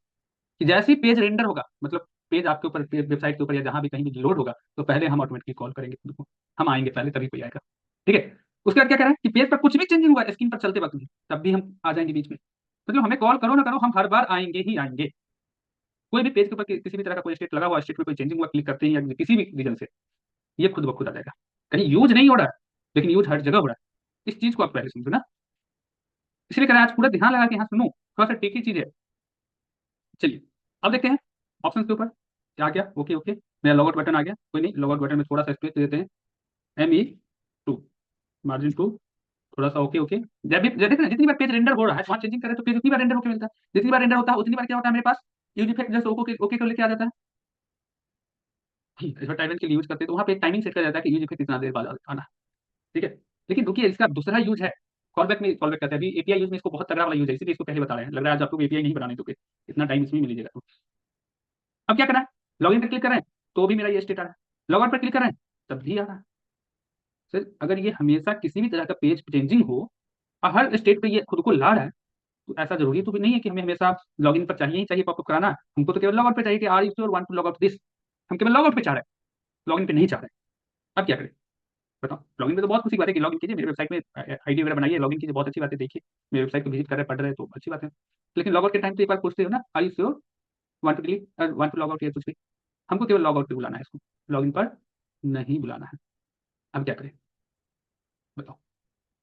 कि जैसे ही पेज रेंडर होगा, मतलब पेज आपके ऊपर वेबसाइट के ऊपर या जहां भी कहीं भी लोड होगा, तो पहले हम ऑटोमेटिकली कॉल करेंगे खुद को, हम आएंगे पहले तभी कोई आएगा, ठीक है। उसके बाद क्या कह रहा है कि पेज पर कुछ भी चेंजिंग हुआ स्क्रीन पर चलते वक्त भी, तब भी हम आ जाएंगे बीच में। मतलब हमें कॉल करो ना करो, हम हर बार आएंगे ही आएंगे। कोई भी पेज के ऊपर किसी भी तरह का कोई स्टेट लगा हुआ, स्टेट में कोई चेंजिंग हुआ, क्लिक करते हैं या किसी भी रीजन से, ये खुद ब खुद आ जाएगा। कहीं यूज नहीं हो रहा है, लेकिन यूज हर जगह हो रहा है। इस चीज को आप पहले समझो ना, इसलिए कह रहा है आज पूरा ध्यान लगा के हाँ सुनो, थोड़ा सा टेकी चीज है। चलिए अब देखते हैं ऑप्शन के ऊपर क्या गया, ओके ओके, मेरा लॉगआउट बटन आ गया, कोई नहीं, लॉगआउट बटन में थोड़ा सा स्पेस दे देते हैं, ME2, मार्जिन 2, थोड़ा सा ओके ओके। जब देखते हैं जितनी बार पेज रेंडर हो रहा है वहाँ चेंजिंग करें तो पेज उतनी बार रेंडर होकर मिलता है, जितनी बार रेंडर होता है उतनी बार क्या होता है मेरे पास, use effect just okay okay को लेके आ जाता है। इस बार टाइमिंग के लिए यूज करते हैं तो वहाँ पे एक टाइमिंग सेट कर जाता है कि यूज इफेक्ट इतना देर बाद आना, ठीक है। लेकिन रुकिए, इसका दूसरा यूज है, कॉलबैक में कॉलबैक करते हैं। अभी एपीआई यूज में इसको बहुत तगड़ा वाला यूज है, इसीलिए इसको पहले बता रहे हैं, लग रहा है आज आपको एपीआई नहीं बनाने दोगे, इतना टाइम इसमें मिल लीजिएगा। अब क्या करना है, लॉगिन पर क्लिक करें तो भी मेरा ये स्टेट आ रहा है, लॉगआउट पर क्लिक करें तब भी आ रहा है। सर अगर ये हमेशा किसी भी तरह का पेज चेंजिंग हो और हर स्टेट पे ये खुद को ला रहा है, तो ऐसा जरूरी तो भी नहीं है कि हमें हमेशा लॉगिन पर चाहिए ही चाहिए पॉपअप कराना। हमको तो केवल लॉगआउट पे चाहिए कि are you sure want to log out this, हम केवल लॉगआउट पे चाह रहे हैं, लॉगिन पे नहीं चाह रहे हैं। अब क्या करें बताओ, लॉगिन पे तो बहुत खुशी की बात है कि लॉगिन कीजिए, मेरी वेबसाइट में आईडी वगैरह बनाइए, लॉगिन कीजिए, बहुत अच्छी बात है, देखिए मेरी वेबसाइट को विजिट कर रहे हैं, पढ़ रहे हैं, तो अच्छी बात है। लेकिन लॉगआउट के टाइम तो एक बार पूछते हो ना, are you sure want to click want to log out या कुछ भी, हमको केवल लॉग आउट पे बुलाना है इसको, लॉगिन पर नहीं बुलाना है। अब क्या करें बताओ।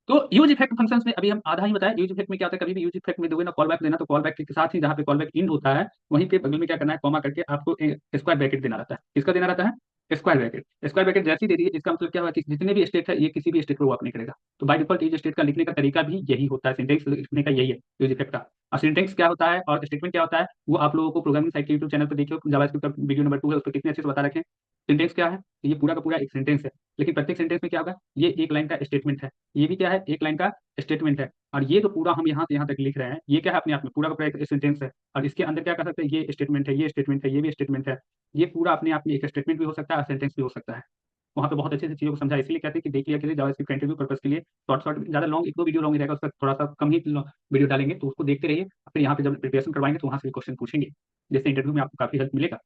तो यूज इफेक्ट फंक्शंस में अभी हम आधा ही बताया, यूज इफेक्ट में क्या होता है, कभी भी यूज इफेक्ट में दोगे ना कॉल बैक देना, तो कॉल बैक के साथ ही जहाँ पे कॉल बैक इंड होता है वहीं पे बगल में क्या करना है, कॉमा करके आपको स्क्वायर ब्रैकेट देना रहता है। किसका देना रहता है, स्क्वायर ब्रैकेट। स्क्वायर ब्रैकेट जैसे ही दे दीजिए, इसका मतलब क्या हुआ कि जितने भी स्टेट है ये किसी भी स्टेट को वर्क नहीं करेगा। तो बाय डिफॉल्ट यूज स्टेट का लिखने का तरीका भी यही होता है, सिंटेक्स लिखने का यही है यूज इफेक्ट का। और सिंटेक्स क्या होता है और स्टेटमेंट क्या होता है, वो आप लोगों को प्रोग्रामिंग साइट के यूट्यूब चैनल पर देखिए, जावास्क्रिप्ट का वीडियो नंबर 2 है, उस पर कितने अच्छे से बता रखे हैं। सिंटेक्स क्या है, ये पूरा का पूरा एक सेंटेंस है, लेकिन प्रत्येक सेंटेंस में क्या होगा, ये एक लाइन का स्टेटमेंट है, ये भी क्या है, एक लाइन का स्टेटमेंट है। और ये तो पूरा हम यहाँ से यहाँ तक लिख रहे हैं, ये क्या है, अपने आप में पूरा का पूरा एक सेंटेंस है। और इसके अंदर क्या कर सकते हैं, ये स्टेटमेंट है, ये स्टेटमेंट है, ये भी स्टेटमेंट है। ये पूरा अपने आप में एक स्टेटमेंट भी हो सकता है और सेंटेंस भी हो सकता है। वहाँ पे बहुत अच्छे से चीज़ों को समझा, इसलिए कहते हैं कि देख लिया करिए जावास्क्रिप्ट का इंटरव्यू पर्पस के लिए, शॉर्ट शॉर्ट ज़्यादा लॉन्ग एक दो वीडियो लॉन्ग रहेगा, उसका थोड़ा सा कम ही वीडियो डालेंगे, तो उसको देखते रहिए। फिर यहाँ पे जब प्रिपरेशन करवाएंगे तो वहाँ से क्वेश्चन पूछेंगे, जैसे इंटरव्यू में आपको काफी हेल्प मिलेगा।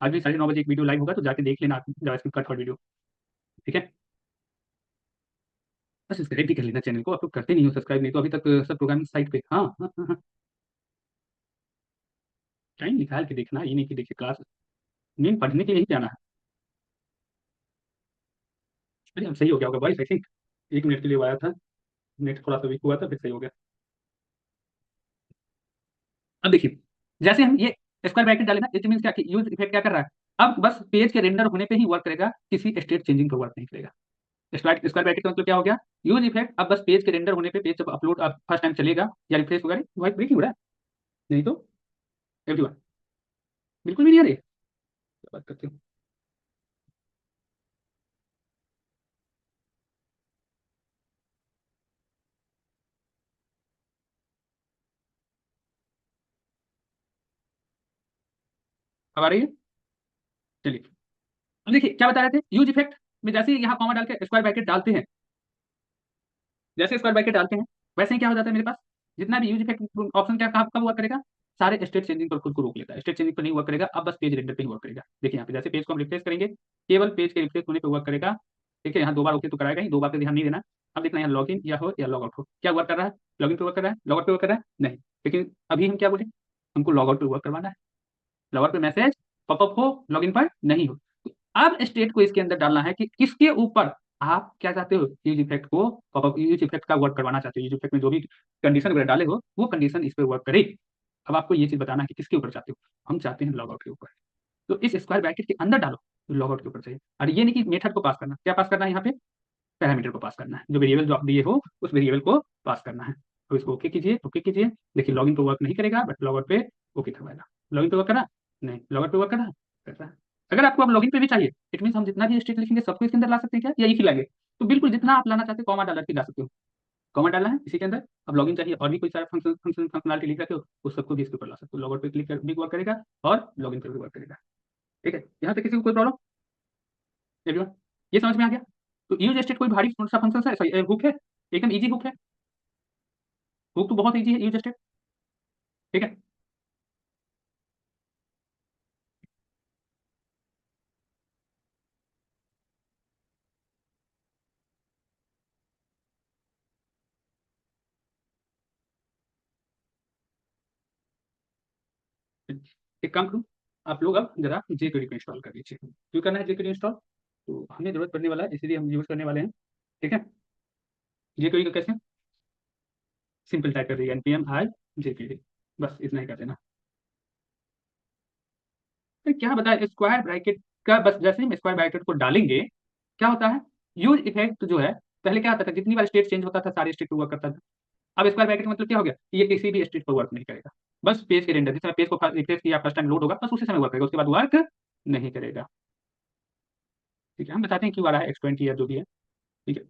आज भी 9:30 बजे एक वीडियो लाइव होगा, तो जाके देख लेना जावास्क्रिप्ट का थर्ड वीडियो, ठीक है, बस सब्सक्राइब भी कर लेना चैनल को, आप लोग करते नहीं हो सब्सक्राइब, नहीं तो अभी तक सब प्रोग्रामिंग साइट पे। हाँ हाँ हाँ हाँ, टाइम निकाल के देखना, ये नहीं कि देखिए क्लास मेन पढ़ने के लिए ही जाना है। अरे अब सही हो गया होगा वॉइस, आई थिंक 1 मिनट के लिए वो आया था, नेट थोड़ा सा वीक हुआ था, फिर सही हो गया। अब देखिए, जैसे हम ये स्क्वायर ब्रैकेट डाले ना, इट मीन क्या कि यूज इफेक्ट क्या कर रहा है, अब बस पेज के रेंडर होने पे ही वर्क करेगा, किसी स्टेट चेंजिंग पर वर्क नहीं करेगा। स्क्वायर स्क्वायर ब्रैकेट का मतलब क्या हो गया, यूज इफेक्ट अब बस पेज के रेंडर होने पे, पेज जब अपलोड अब फर्स्ट टाइम चलेगा या रिफ्रेश होगा, वाइट ब्रेक ही हो रहा है, नहीं तो एवरीवन बिल्कुल भी नहीं आ रही है। क्या बात करते हो, अब आ रही है। चलिए, अब देखिए क्या बता रहे थे, यूज इफेक्ट में जैसे ही यहाँ कॉमा डाल के स्क्वायर ब्रैकेट डालते हैं, जैसे स्क्वायर ब्रैकेट डालते हैं वैसे ही क्या हो जाता है मेरे पास, जितना भी यूज इफेक्ट ऑप्शन क्या कब कब वर्क करेगा, सारे स्टेट चेंजिंग पर खुद को रोक लेता है, स्टेट चेंजिंग पर नहीं वर्क करेगा, अब बस पेज रेंडर पे ही वर्क करेगा। देखिए यहाँ पे जैसे पेज को हम रिफ्रेश करेंगे, केवल पेज के रिफ्रेश होने पे वर्क करेगा। ठीक है, यहाँ 2 बार ओके तो कराएगा ही, 2 बार पे ध्यान नहीं देना। अब देखना यहाँ लॉग इन या हो या लॉग आउट हो, क्या वर्क कर रहा है, लॉग इन पे वर्क कर रहा है, लॉग आउट पे वर्क कर रहा है नहीं, लेकिन अभी हम क्या बोले, हमको लॉग आउट पे वर्क करवाना है, लॉग आउट पे मैसेज पॉपअप हो, लॉग इन पर नहीं हो। तो अब स्टेट को इसके अंदर डालना है कि किसके ऊपर आप क्या चाहते हो, यूज इफेक्ट को पॉपअप यूज इफेक्ट का वर्क करवाना चाहते हो, यूज इफेक्ट में जो भी कंडीशन वगैरह डाले हो वो कंडीशन इस पर वर्क करे। अब आपको ये चीज बताना है कि किसके ऊपर चाहते हो, हम चाहते हैं लॉग आउट के ऊपर, तो इस स्क्वायर ब्रैकेट के अंदर डालो, तो लॉग आउट के ऊपर चाहिए। और ये नहीं कि मेथड को पास करना, क्या पास करना है यहाँ पे, पैरामीटर को पास करना है, जो वेरिएबल जो आप दिए हो उस वेरिएबल को पास करना है। तो इसको ओके कीजिए, ओके कीजिए। देखिए लॉगिन पे वर्क नहीं करेगा, बट लॉग आउट पे ओके करवाएगा। लॉगिन पे वर्क करा, नहीं लॉग आउट पे वर्क करा, कर रहा है। अगर आपको अब लॉगिन पे भी चाहिए, इट मीन हम जितना भी स्टेट लिखेंगे सबको इसके अंदर ला सकते हैं क्या, या एक ही लाएंगे, तो बिल्कुल जितना आप लाना चाहते हो कॉमा डाल के ला सकते हो, कॉमा डालना है इसी के अंदर। अब लॉगिन चाहिए और भी कोई सारा फंक्शनलिटी लिख रखे हो, उस सबको भी इसके ऊपर ला सकते हो, लॉग आउट पे क्लिक कर भी वर्क करेगा और लॉगिन पे भी वर्क करेगा। ठीक है, यहाँ तक किसी को कोई प्रॉब्लम, एवरीवन ये समझ में आ गया। तो यूज स्टेट कोई भारी सा फंक्शन है, सॉरी हुक है, एकदम इजी हुक है, हुक तो बहुत इजी है यूज स्टेट। ठीक है, एक काम करो, आप लोग अब जरा जेक्वेरी को इंस्टॉल कर लीजिए। क्यों करना है जेक्वेरी इंस्टॉल, तो हमें जरूरत पड़ने वाला है, इसीलिए हम यूज करने वाले हैं। ठीक है, जेक्वेरी को कैसे, सिंपल टाइप कर दीजिए npm i जेक्वेरी, बस इतना ही कर देना। तो क्या बताए स्क्वायर ब्रैकेट का, बस जैसे ही हम स्क्वायर ब्रैकेट को डालेंगे क्या होता है, यूज इफेक्ट जो है, पहले क्या होता था, जितनी बार स्टेट चेंज होता था सारे स्टेट पर वर्क करता था। अब स्क्वायर ब्रैकेट का मतलब क्या हो गया, ये किसी भी स्टेट पर वर्क नहीं करेगा, बस पेज के रेंडर जिस समय पेज को रिफ्रेश किया फर्स्ट टाइम लोड होगा बस उसी समय वर्क करेगा, उसके बाद वर्क नहीं करेगा। ठीक है, हम बताते हैं क्यों आ रहा है X20 या जो भी है। ठीक है,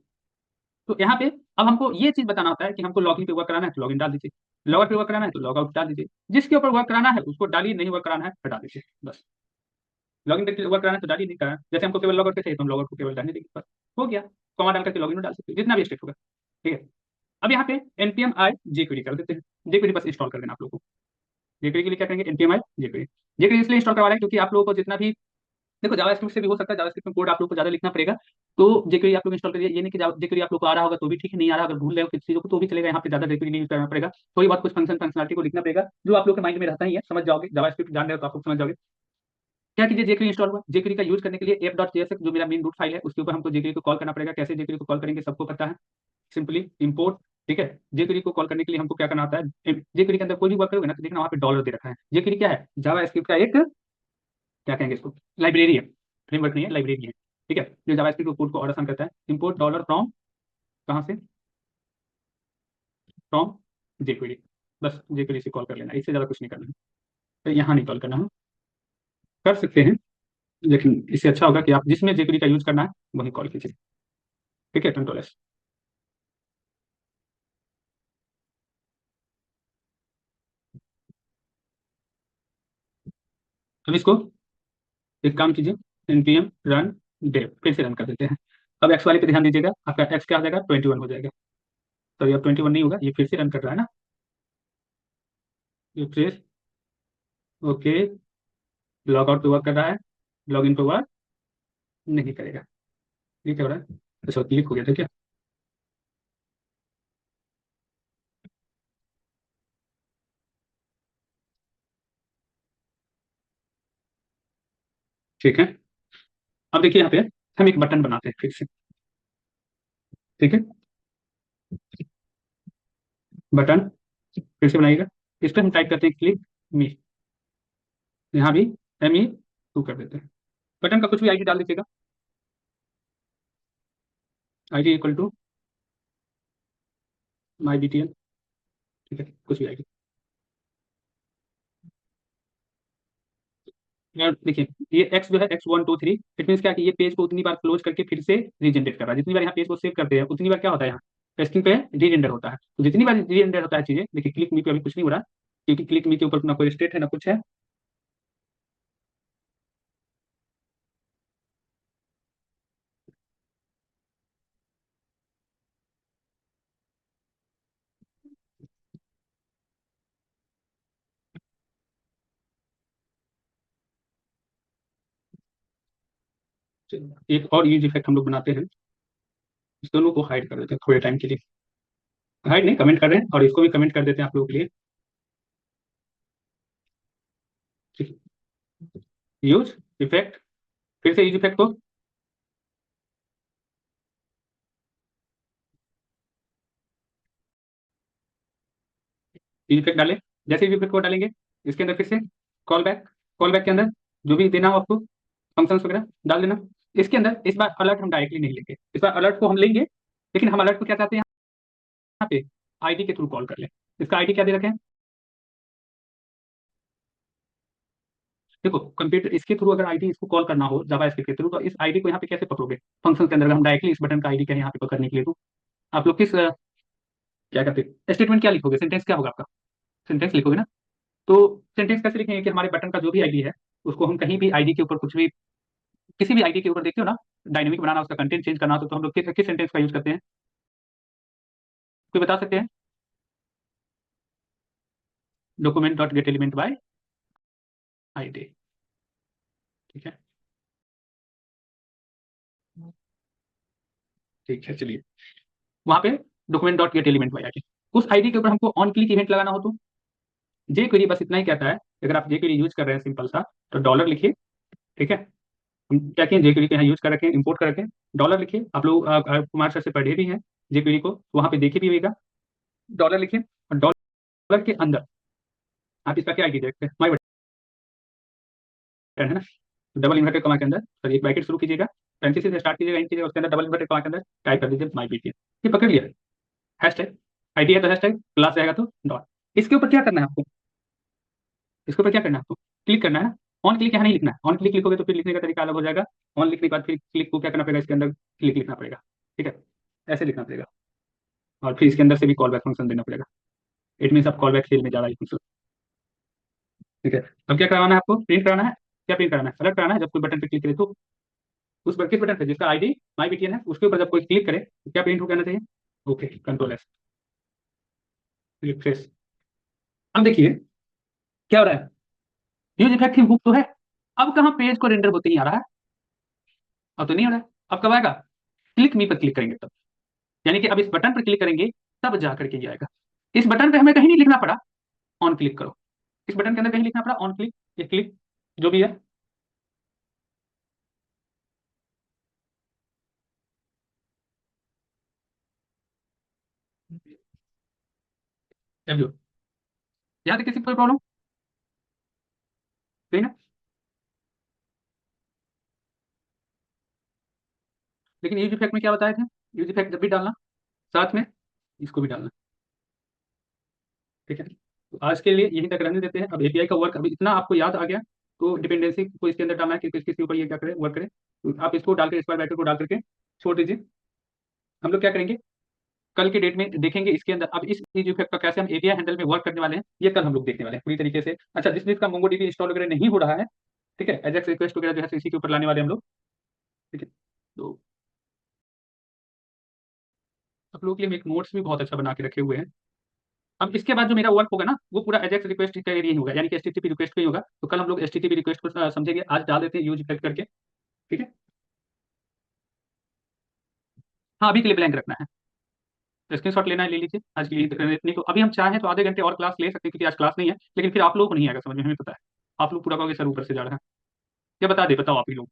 तो यहाँ पे अब हमको ये चीज बताना होता है कि हमको लॉगिन पे वर्क कराना है तो लॉगिन डाल दीजिए, लॉग आउट पे वर्क कराना है तो लॉग आउट डाल दीजिए, जिसके ऊपर वर्क कराना है उसको डालिए, नहीं वर्क कराना है हटा दीजिए बस। लॉगिन पे वर्क कराना है तो डालिए, नहीं कराना जैसे हमको केवल लॉग आउट पे चाहिए तो हम लॉग आउट को केवल डालने देंगे, बस हो गया। कॉमा डाल करके लॉगिन में डाल सकते हैं जितना भी स्टेट होगा। ठीक है, अब यहाँ पे npm i jQuery कर देते हैं, jQuery बस इंस्टॉल कर देना आप लोगों को। jQuery के लिए क्या करेंगे, npm i jQuery, jQuery इसलिए इंस्टॉल करवा रहे हैं क्योंकि आप लोगों को जितना भी, देखो जावास्क्रिप्ट से भी हो सकता है, जावास्क्रिप्ट में कोड आप लोग को ज्यादा लिखना पड़ेगा, तो जेक्वेरी आप लोग इंस्टॉल करिए। ये नहीं कि जेक्वेरी आप लोग को आ रहा होगा तो भी ठीक है, नहीं आ रहा अगर भूल रहे हो किसी चीजों को तो भी चलेगा, यहाँ पे ज्यादा जेक्वेरी नहीं यूज करना पड़ेगा, थोड़ी बहुत कुछ फंक्शनलिटी को लिखना पड़ेगा जो आप लोग के माइंड में रहता ही है, समझ जाओगे, जावास्क्रिप्ट जान रहे हो तो आप लोग समझ जाओगे। क्या कीजिए, जेक्वेरी इंस्टॉल हुआ, जेक्वेरी का यूज करने के लिए app.js जो मेरा मेन रूट फाइल है उसके ऊपर हमको जेक्वेरी को कॉल करना पड़ेगा। कैसे जेक्वेरी को कॉल करेंगे सबको पता है, सिंपली इंपोर्ट। ठीक है, जेक्वेरी को कॉल करने के लिए हमको क्या करना होता है, जेक्वेरी के अंदर कोई भी वर्क करोगे ना तो देखना वहाँ पे डॉलर दे रखा है। जेक्वेरी क्या है, जावास्क्रिप्ट का एक, क्या कहेंगे इसको, लाइब्रेरी है, फ्रेमवर्क नहीं है, लाइब्रेरी है। ठीक है, जो जावास्क्रिप्ट कोड को और आसान करता है, इंपोर्ट डॉलर फ्रॉम, कहाँ से, फ्रॉम जेक्वेरी, बस जेक्वेरी से कॉल कर लेना, इससे ज़्यादा कुछ नहीं करना है। तो यहाँ नहीं कॉल करना है, कर सकते हैं लेकिन इससे अच्छा होगा कि आप जिसमें जेक्वेरी का यूज करना है वही कॉल कीजिए। ठीक है, कंट्रोल S। अब इसको एक काम कीजिए, npm रन डेव, फिर से रन कर देते हैं। अब एक्स वाले पे ध्यान दीजिएगा, आपका एक्स क्या हो जाएगा, 21 हो जाएगा। तो ये अब 21 नहीं होगा, ये फिर से रन कर रहा है ना, ये फिर ओके, लॉग आउट पे वर्क कर रहा है, लॉग इन पे वर्क नहीं करेगा। ये क्या हो रहा है? अच्छा क्लिक हो गया था क्या? ठीक है। अब देखिए यहाँ पे हम एक बटन बनाते हैं फिर से। ठीक है, बटन फिर से बनाइएगा। इस पर हम टाइप करते हैं क्लिक मी। यहाँ भी ME2 कर देते हैं। बटन का कुछ भी आईडी डाल दीजिएगा। ID equal to my BTN। ठीक है, कुछ भी आईडी। और देखिए ये एक्स जो है X1 2 3, इट मीन क्या कि ये पेज को उतनी बार क्लोज करके फिर से रीजनरेट कर रहा है। जितनी बार यहाँ पेज को सेव करते हैं उतनी बार क्या होता है, यहाँ स्क्रीन पे रीरेंडर होता है। तो जितनी बार रीरेंडर होता है चीजें, देखिए क्लिक मी पे अभी कुछ नहीं हो रहा, क्योंकि क्लिक मी के ऊपर ना कोई स्टेट है ना कुछ है। एक और यूज इफेक्ट हम लोग बनाते हैं, इस दोनों को हाइड कर देते हैं थोड़े टाइम के लिए। हाइड नहीं, कमेंट कर रहे हैं, और इसको भी कमेंट कर देते हैं आप लोगों के लिए। यूज इफेक्ट, फिर से यूज इफेक्ट को यूज इफेक्ट डालें। जैसे यूज इफेक्ट को डालेंगे इसके अंदर फिर से कॉल बैक, कॉल बैक के अंदर जो भी देना हो आपको फंक्शंस वगैरह डाल देना। इसके अंदर इस बार अलर्ट हम डायरेक्टली नहीं लेंगे, इस बार अलर्ट को हम लेंगे, लेकिन हम अलर्ट को क्या चाहते हैं यहाँ पे आईडी के थ्रू कॉल कर लें। इसका आईडी क्या दे रखें? देखो कंप्यूटर इसके थ्रू अगर आईडी इसको कॉल करना हो जावास्क्रिप्ट के थ्रू, तो इस आईडी को यहाँ पे कैसे पकड़ोगे? फंक्शन के अंदर अगर हम डायरेक्टली इस बटन का आईडी कहें यहाँ पे पकड़ने के लिए, तो आप लोग किस क्या करते हैं, स्टेटमेंट क्या लिखोगे, सेंटेंस क्या होगा आपका? सेंटेंस लिखोगे ना। तो सेंटेंस कैसे लिखेंगे कि हमारे बटन का जो भी आईडी है उसको हम कहीं भी आईडी के ऊपर कुछ भी, किसी भी आईडी के ऊपर देखते हो ना, डायनेमिक बनाना, उसका कंटेंट चेंज करना हो तो हम लोग किस सेंटेंस का यूज करते हैं? कोई बता सकते हैं? Document dot get element by ID. ठीक है, ठीक है, चलिए वहां पे document dot get element by ID, उस आईडी के ऊपर हमको ऑन क्लिक इवेंट लगाना हो तो जे क्वेरी बस इतना ही कहता है। अगर आप जे क्वेरी यूज कर रहे हैं सिंपल सा, तो डॉलर लिखिए। ठीक है, हम क्या किए, जे क्वेरी को यहाँ यूज कर रखे हैं, इंपोर्ट कर रखे हैं। डॉलर लिखिए, आप लोग कुमार सर से पढ़े भी हैं जे क्वेरी को, वहां पे देखे भी होगा। डॉलर लिखिए और डॉलर के अंदर आप इसका क्या आईडी देखते हैं, माई बटन है ना, डबल इन्वर्टेड कमा के अंदर सर एक ब्रैकेट शुरू कीजिएगा, पैरेंथेसिस से स्टार्ट कीजिएगा, इन कीजिएगा, उसके अंदर डबल इन्वर्टेड कमा के अंदर टाइप कर दीजिए माई BTN। ये पकड़ लिया, हैशटैग आईडी है तो हैशटैग, क्लास रहेगा तो डॉट। इसके ऊपर क्या करना है आपको, इसके ऊपर क्या करना है आपको, क्लिक करना है ना। ऑन क्लिक यहाँ नहीं लिखना है, ऑन क्लिक लिखोगे तो फिर लिखने का तरीका अलग हो जाएगा। ऑन लिखने के बाद फिर क्लिक को क्या करना पड़ेगा, इसके अंदर क्लिक लिखना पड़ेगा। ठीक है, ऐसे लिखना पड़ेगा, और फिर इसके अंदर से भी कॉल बैक फंक्शन देना पड़ेगा। इट मीन आप कॉल बैक फेल में जा रहा है फंक्शन। ठीक है, अब क्या करवाना है आपको, प्रिंट कराना है। क्या प्रिंट कराना है, अलर्ट कराना है जब कोई बटन पे क्लिक करे तो। उस पर किस बटन पे, जिसका आईडी माई BTN है, उसके ऊपर जब कोई क्लिक करे तो क्या प्रिंट हो जाना चाहिए? Okay, control S, refresh. अब देखिए क्या हो रहा है, यूज इफेक्टिव हुक तो है। अब कहाँ पेज को रेंडर होते ही आ रहा है, अब तो नहीं हो रहा है। अब कब आएगा, क्लिक मी पर क्लिक करेंगे तब, यानी कि अब इस बटन पर क्लिक करेंगे तब जा करके ये आएगा। इस बटन पे हमें कहीं नहीं लिखना पड़ा ऑन क्लिक करो, इस बटन के अंदर कहीं लिखना पड़ा ऑन क्लिक, ये क्लिक जो भी है। W, यहाँ तक किसी कोई प्रॉब्लम नहीं ना? लेकिन यूज इफेक्ट में क्या बताए थे, यूज इफेक्ट जब भी डालना साथ में इसको भी डालना। ठीक है, तो आज के लिए यहीं तक रहने देते हैं। अब API का वर्क अभी इतना आपको याद आ गया, तो डिपेंडेंसी को इसके अंदर डालना है कि किसके ऊपर ये क्या करे, वर्क करे। तो आप इसको डाल के स्क्वायर ब्रैकेट को डाल करके छोड़ दीजिए। हम लोग क्या करेंगे, कल के डेट में देखेंगे इसके अंदर। अब इस चीज इफेक्ट का कैसे हम एपीआई हैंडल में वर्क करने वाले हैं, ये कल हम लोग देखने वाले हैं पूरी तरीके से। अच्छा, जिस चीज का MongoDB इंस्टॉल वगैरह नहीं हो रहा है, ठीक है, एजेक्स रिक्वेस्ट वगैरह जो है इसी के ऊपर लाने वाले हम लोग। ठीक है, तो आप लोगों के लिए हम एक नोट्स भी बहुत अच्छा बना के रखे हुए हैं। अब इसके बाद जो मेरा वर्क होगा ना, वो पूरा एजेक्स रिक्वेस्ट का एरिया ही होगा, यानी कि HTTP रिक्वेस्ट का ही होगा। तो कल हम लोग HTTP रिक्वेस्ट को समझेंगे, आज डाल देते हैं यूज इफेक्ट करके। ठीक है, हाँ, अभी के लिए ब्लैंक रखना है। तो स्क्रीनशॉट लेना है, ले लीजिए। आज के लिए नहीं तो अभी हम चाहें तो आधे घंटे और क्लास ले सकते हैं, क्योंकि आज क्लास नहीं है, लेकिन फिर आप लोगों को नहीं आएगा समझ में, हमें पता है। आप लोग पूरा कहोगे सर ऊपर से जा रहा है। क्या बता दे, बताओ आप ही लोग।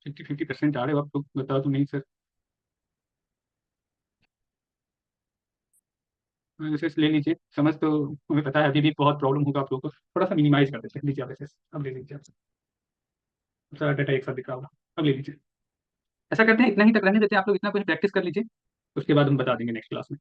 50-50% जा रहे हो आप लोग, बता दो नहीं सर। वैसे ले लीजिए, समझ तो हमें पता है, अभी भी बहुत प्रॉब्लम होगा आप लोगों को, थोड़ा सा मिनिमाइज कर देते हैं। लीजिए आप वैसे, अब ले लीजिए आप। सारा डाटा एक साथ दिख रहा होगा, अब ले लीजिए। ऐसा करते हैं, इतना ही तक रहने देते हैं, आप लोग इतना कुछ प्रैक्टिस कर लीजिए, उसके बाद हम बता देंगे नेक्स्ट क्लास में।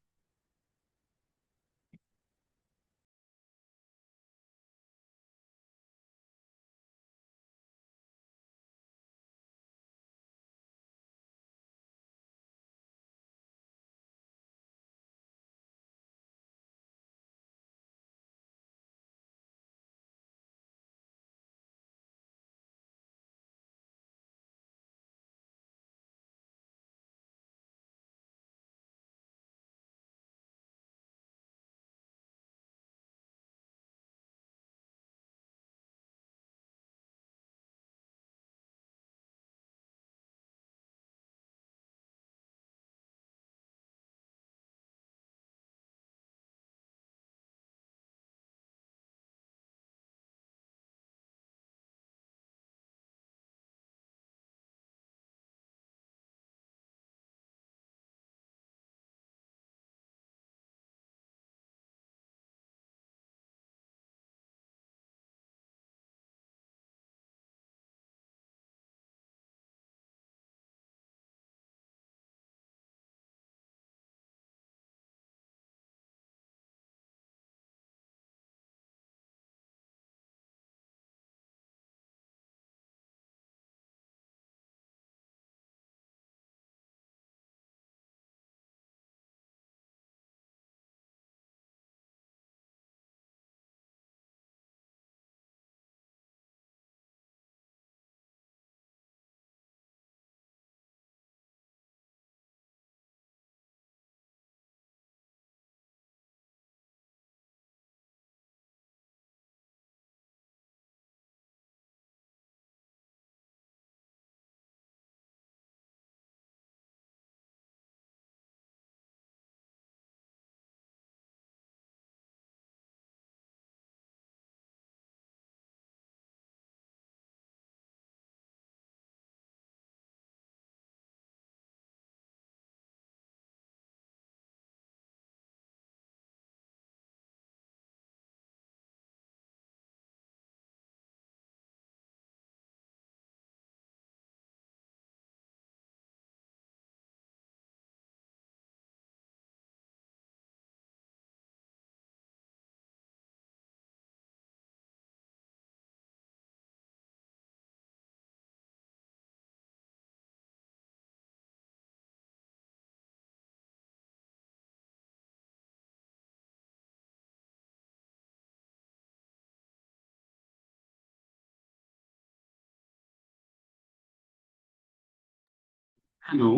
Hello,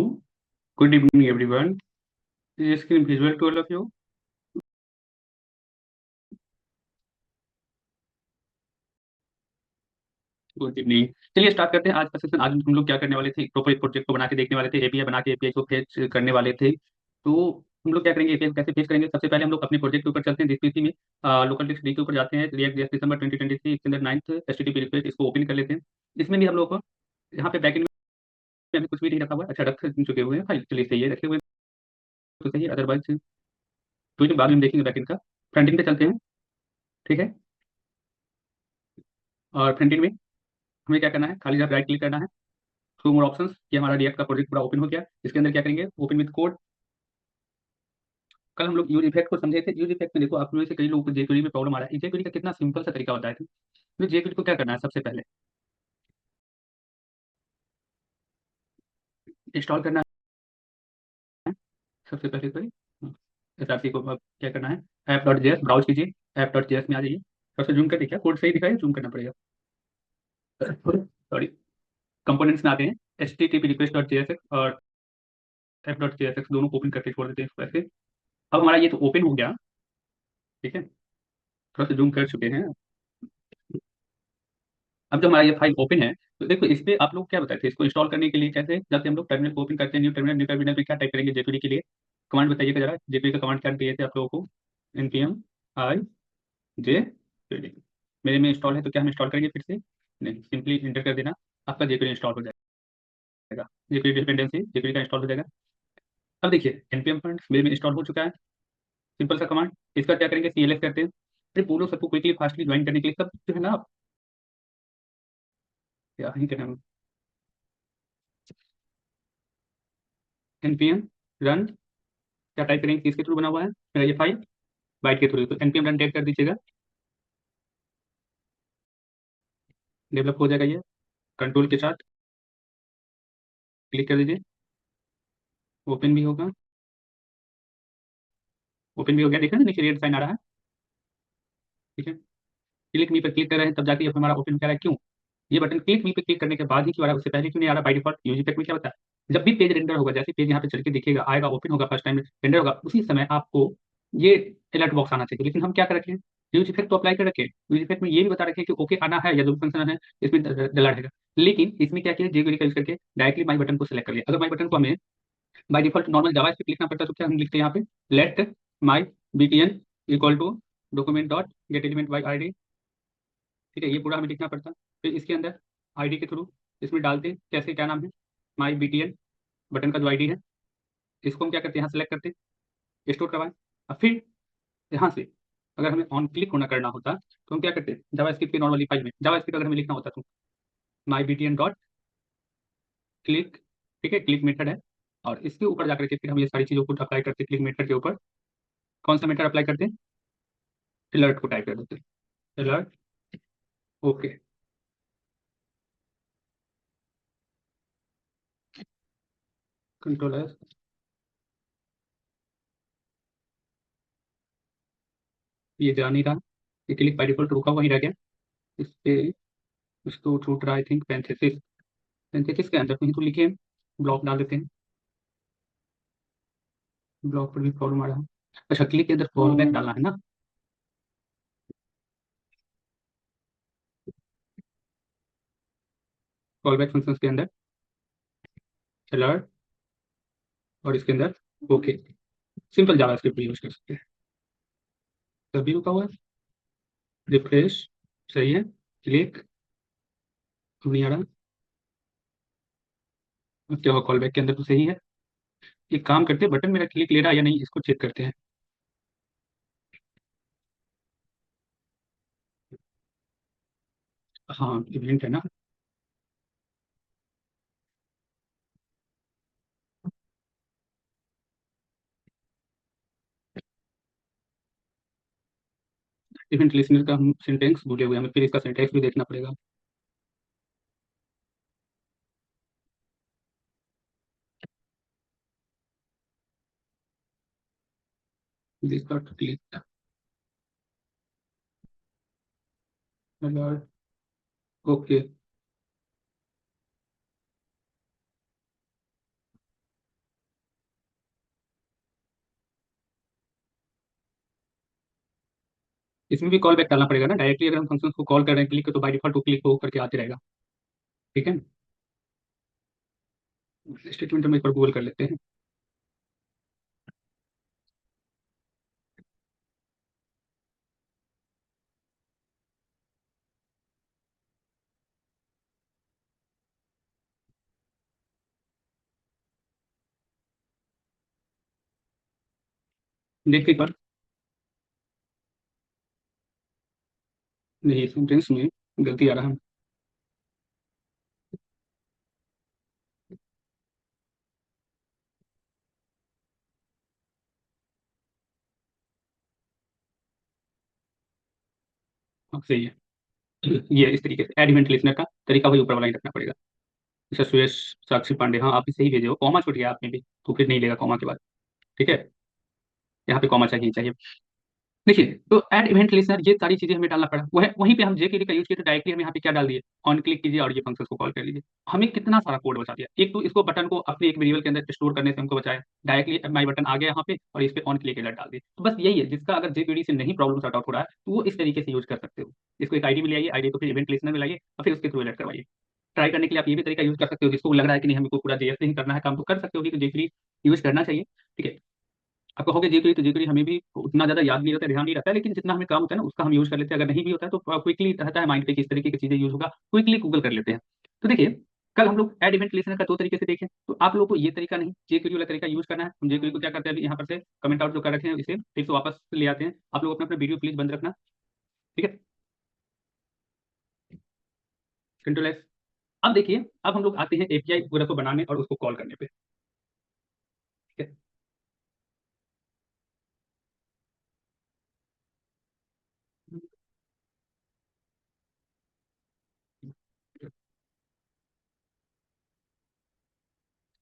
good evening everyone. Screen visual to all of you. Good evening. चलिए स्टार्ट करते हैं आज का सेशन। आज हम लोग क्या करने वाले थे, प्रॉपर एक प्रोजेक्ट को बना के देखने वाले थे, एपीआई बना के एपीआई को फेच करने वाले थे। तो हम लोग क्या करेंगे, एपीआई को कैसे फेच करेंगे। सबसे पहले हम लोग अपने प्रोजेक्ट के ऊपर चलते हैं, जिसपीसी में लोकल टेक्स्ट डी के ऊपर जाते हैं। रिएक्ट जेएस दिसंबर 2023 इसके अंदर 9th एचटीटीपी रिक्वेस्ट, इसको ओपन कर लेते हैं। इसमें भी हम लोग को यहाँ पे बैकएंड में अभी कुछ भी नहीं रखा हुआ है। अच्छा, रख चुके हुए हैं फाइल, चलिए सही है, रखे हुए हैं तो सही है, अदरवाइज तो बाद में हम देखेंगे बैकएंड का। फ्रंट एंड पे चलते हैं, ठीक है। और फ्रंट एंड में हमें क्या करना है, खाली जहाँ राइट क्लिक करना है, शो मोर ऑप्शंस, ये हमारा रिएक्ट का प्रोजेक्ट पूरा ओपन हो गया। इसके अंदर क्या करेंगे, ओपन विद कोड। कल हम लोग यूज इफेक्ट को समझे थे। यूज इफेक्ट में देखो, आप में से कई लोगों को जेक्वेरी में प्रॉब्लम आ रहा है। जेक्वेरी का कितना सिंपल सा तरीका होता है। तो जेक्वेरी को क्या करना है, सबसे पहले इंस्टॉल करना है। सबसे पहले तो एसआरसी को अब क्या करना है, ऐप डॉट जेएस ब्राउज कीजिए। ऐप डॉट जेएस में आ जाइए। सबसे जूम कर देखिए, कोड सही दिखाई, जूम करना पड़ेगा। सॉरी, कंपोनेंट्स में आते हैं, H T T P request dot JS और F dot J S X दोनों ओपन करके छोड़ देते हैं इसको ऐसे। अब हमारा ये तो ओपन हो गया। ठीक है, थोड़ा सा जूम कर चुके हैं। अब जब हमारा ये फाइल ओपन है, तो देखो इस पे आप लोग क्या बताए थे, इसको इंस्टॉल करने के लिए कैसे, जब से हम लोग टर्मिनल को ओपन करते हैं, न्यू टर्मिनल पे क्या टाइप करेंगे जेपीडी के लिए, कमांड बताइएगा जरा, जेपीडी का कमांड क्या दिए थे आप लोगों को, npm i जेपीडी। मेरे में इंस्टॉल है तो क्या हम इंस्टॉल करेंगे फिर से, नहीं, सिंपली इंटर कर देना, आपका जेपीडी इंस्टॉल हो जाएगा, जेपीडी डिपेंडेंसी जेपीडी का इंस्टॉल हो जाएगा। अब देखिए npm फंड मेरे में इंस्टॉल हो चुका है, सिंपल सा कमांड। इसका क्या करेंगे, cls करते हैं, फिर पूरे सबको क्विकली फास्टली ज्वाइन करने के लिए सब जो है ना, क्या ही करें हम, npm रन, क्या टाइप करेंगे, किसके थ्रू बना हुआ है मेरा ये फाइल, बाइट के थ्रू, तो npm रन टाइप कर दीजिएगा, डेवलप हो जाएगा ये, कंट्रोल के साथ क्लिक कर दीजिए, ओपन भी होगा, ओपन भी हो गया, देखा ना नीचे रेड साइन आ रहा है। ठीक है, क्लिक मी पर क्लिक कर रहे हैं तब जाके ये हमारा ओपन कर रहा है, क्यों, ये बटन क्लिक मी पे क्लिक करने के बाद ही क्यों आ रहा है, उससे पहले क्यों नहीं आ रहा, बाई डिफॉल्ट यूजी पैक में क्या होता है, जब भी पेज रेंडर होगा, जैसे पेज यहाँ पे चल के दिखेगा, आएगा, ओपन होगा, फर्स्ट टाइम रेंडर होगा, उसी समय आपको ये अलर्ट बॉक्स आना चाहिए, लेकिन हम क्या कर रखे हैं, यूज इफेक्ट तो अप्लाई कर रखे हैं, यूज इफेक्ट में ये भी बता रखे हैं कि ओके आना है या जो फंक्शन है इसमें डला रहेगा, लेकिन इसमें क्या किया, जेक्वेरी का यूज करके डायरेक्टली माई बटन को सिलेक्ट कर लिया। अगर माई बटन को हमें बाय डिफॉल्ट नॉर्मल जावास्क्रिप्ट लिखना पड़ता है तो क्या हम लिखते हैं यहाँ पे, let my BTN equal to document dot get element by ID. ठीक है, ये पूरा हमें लिखना पड़ता है, फिर इसके अंदर आईडी के थ्रू इसमें डालते हैं, कैसे, क्या नाम है, माई बीटीएन, बटन का जो आईडी है, इसको हम क्या करते हैं, यहाँ सेलेक्ट करते हैं, स्टोर करवाएं। अब फिर यहाँ से अगर हमें ऑन क्लिक होना करना होता तो हम क्या करते हैं, जावास्क्रिप्ट की नॉर्मली फाइल में जावास्क्रिप्ट अगर हमें लिखना होता तो माई बीटीएन डॉट क्लिक, ठीक है, क्लिक मेथड है, और इसके ऊपर जाकर के फिर हम ये सारी चीज़ों को अप्लाई करते हैं, क्लिक मेथड के ऊपर कौन सा मेथड अप्लाई करते हैं, अलर्ट को टाइप कर देते हैं, अलर्ट, ओके, कंट्रोल एस, ये जा नहीं रहा, ये क्लिक बाई डिफॉल्ट रुका हुआ ही रह गया, इस पे इसको छूट रहा, आई थिंक पैंथेसिस, पैंथेसिस के अंदर कहीं तो लिखे ब्लॉक डाल देते हैं, ब्लॉक पर भी प्रॉब्लम आ रहा है, अच्छा क्लिक के अंदर फॉल बैक डालना है ना, कॉल बैक फंक्शन के अंदर अलर्ट, और इसके अंदर ओके, सिंपल जावास्क्रिप्ट यूज कर सकते हैं, तभी रुका हुआ है, रिफ्रेश, सही है, क्लिक, अब नहीं आ रहा, अब क्या हुआ, कॉल बैक के अंदर तो सही है, एक काम करते हैं, बटन मेरा क्लिक ले रहा है या नहीं इसको चेक करते हैं, हाँ इवेंट है ना, इवेंट लिसनर का हम सिंटेक्स भूले हुए हैं, हमें फिर इसका सिंटेक्स भी देखना पड़ेगा, this dot click alert, okay, इसमें भी कॉल बैक डालना पड़ेगा ना, डायरेक्टली अगर हम फंक्शन को कॉल कर रहे हैं क्लिक तो बाई डिफॉल्ट वो क्लिक हो करके आते रहेगा। ठीक है, स्टेटमेंट हम एक बार गूगल कर लेते हैं, देखते एक बार, नहीं सेंटेंस में गलती आ रहा है, हाँ सही है, ये इस तरीके से एड इवेंट लिसनर का तरीका वही ऊपर वाला ही रखना पड़ेगा। अच्छा सुरेश साक्षी पांडे, हाँ आप भी सही भेजे हो, कॉमा छूट गया आपने भी, तो फिर नहीं लेगा कॉमा के बाद, ठीक है, यहाँ पे कॉमा चाहिए चाहिए, देखिए, तो ऐड इवेंट लिस्टनर ये सारी चीज़ें हमें डालना पड़ा। वह वहीं पे हम जेक्वेरी का यूज़ किए तो डायरेक्टली हम यहाँ पे क्या डाल दिए, ऑन क्लिक कीजिए और ये फंक्शंस को कॉल कर लीजिए। हमें कितना सारा कोड बचा दिया। एक तो इसको बटन को अपने एक वेरिएबल के अंदर स्टोर करने से हमको बचाया। डायरेक्टली माय बटन आ गया यहाँ पे और इस पे ऑन क्लिक अलर्ट डाल दिए। तो बस यही है, जिसका अगर जेक्वेरी से नहीं प्रॉब्लम सॉर्ट आउट हो रहा है, तो वो इस तरीके से यूज़ कर सकते हो। इसको एक आईडी में ले आइए, आईडी को फिर इवेंट लिस्टनर में लाइए और फिर उसके थ्रू अलर्ट करवाइए। ट्राई करने के लिए आप ये भी तरीका यूज़ कर सकते हो, जिसको लग रहा है कि नहीं हमको पूरा जेएस से ही करना है काम, तो कर सकते हो कि जेक्वेरी यूज़ करना चाहिए। ठीक है? आप कहोगे जी तो जी हमें भी उतना ज़्यादा याद नहीं रहता है, ध्यान नहीं रहता है, लेकिन जितना हमें काम होता है ना, उसका हम यूज़ कर लेते हैं। अगर नहीं भी होता है तो क्विकली रहता है माइंड पे किस तरीके की चीज़ें यूज़ होगा, क्विकली गूगल कर लेते हैं। तो देखिए, कल हम लोग ऐड इवेंट लिस्टनर का 2 तरीके से देखे, तो आप लोगों को ये तरीका नहीं, jQuery वाला तरीका यूज़ करना है। हम jQuery को क्या करते हैं, अभी यहाँ पर से कमेंट आउट जो कर रखे हैं, इसे फिर से वापस ले आते हैं। आप लोग अपना-अपना वीडियो प्लीज़ बंद रखना, ठीक है? Control S. अब देखिए, अब हम लोग आते हैं एपीआई वगैरह को बनाने और उसको कॉल करने पे, ठीक है?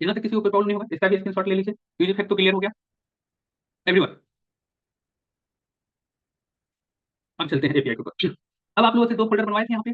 यहाँ तक किसी को कोई प्रॉब्लम नहीं होगा, इसका भी स्क्रीनशॉट ले लीजिए। यूज़ इफेक्ट तो क्लियर हो गया एवरीवन? अब चलते हैं एपीआई के ऊपर। अब आप लोगों से 2 फ़ोल्डर बनवाए थे यहाँ पे।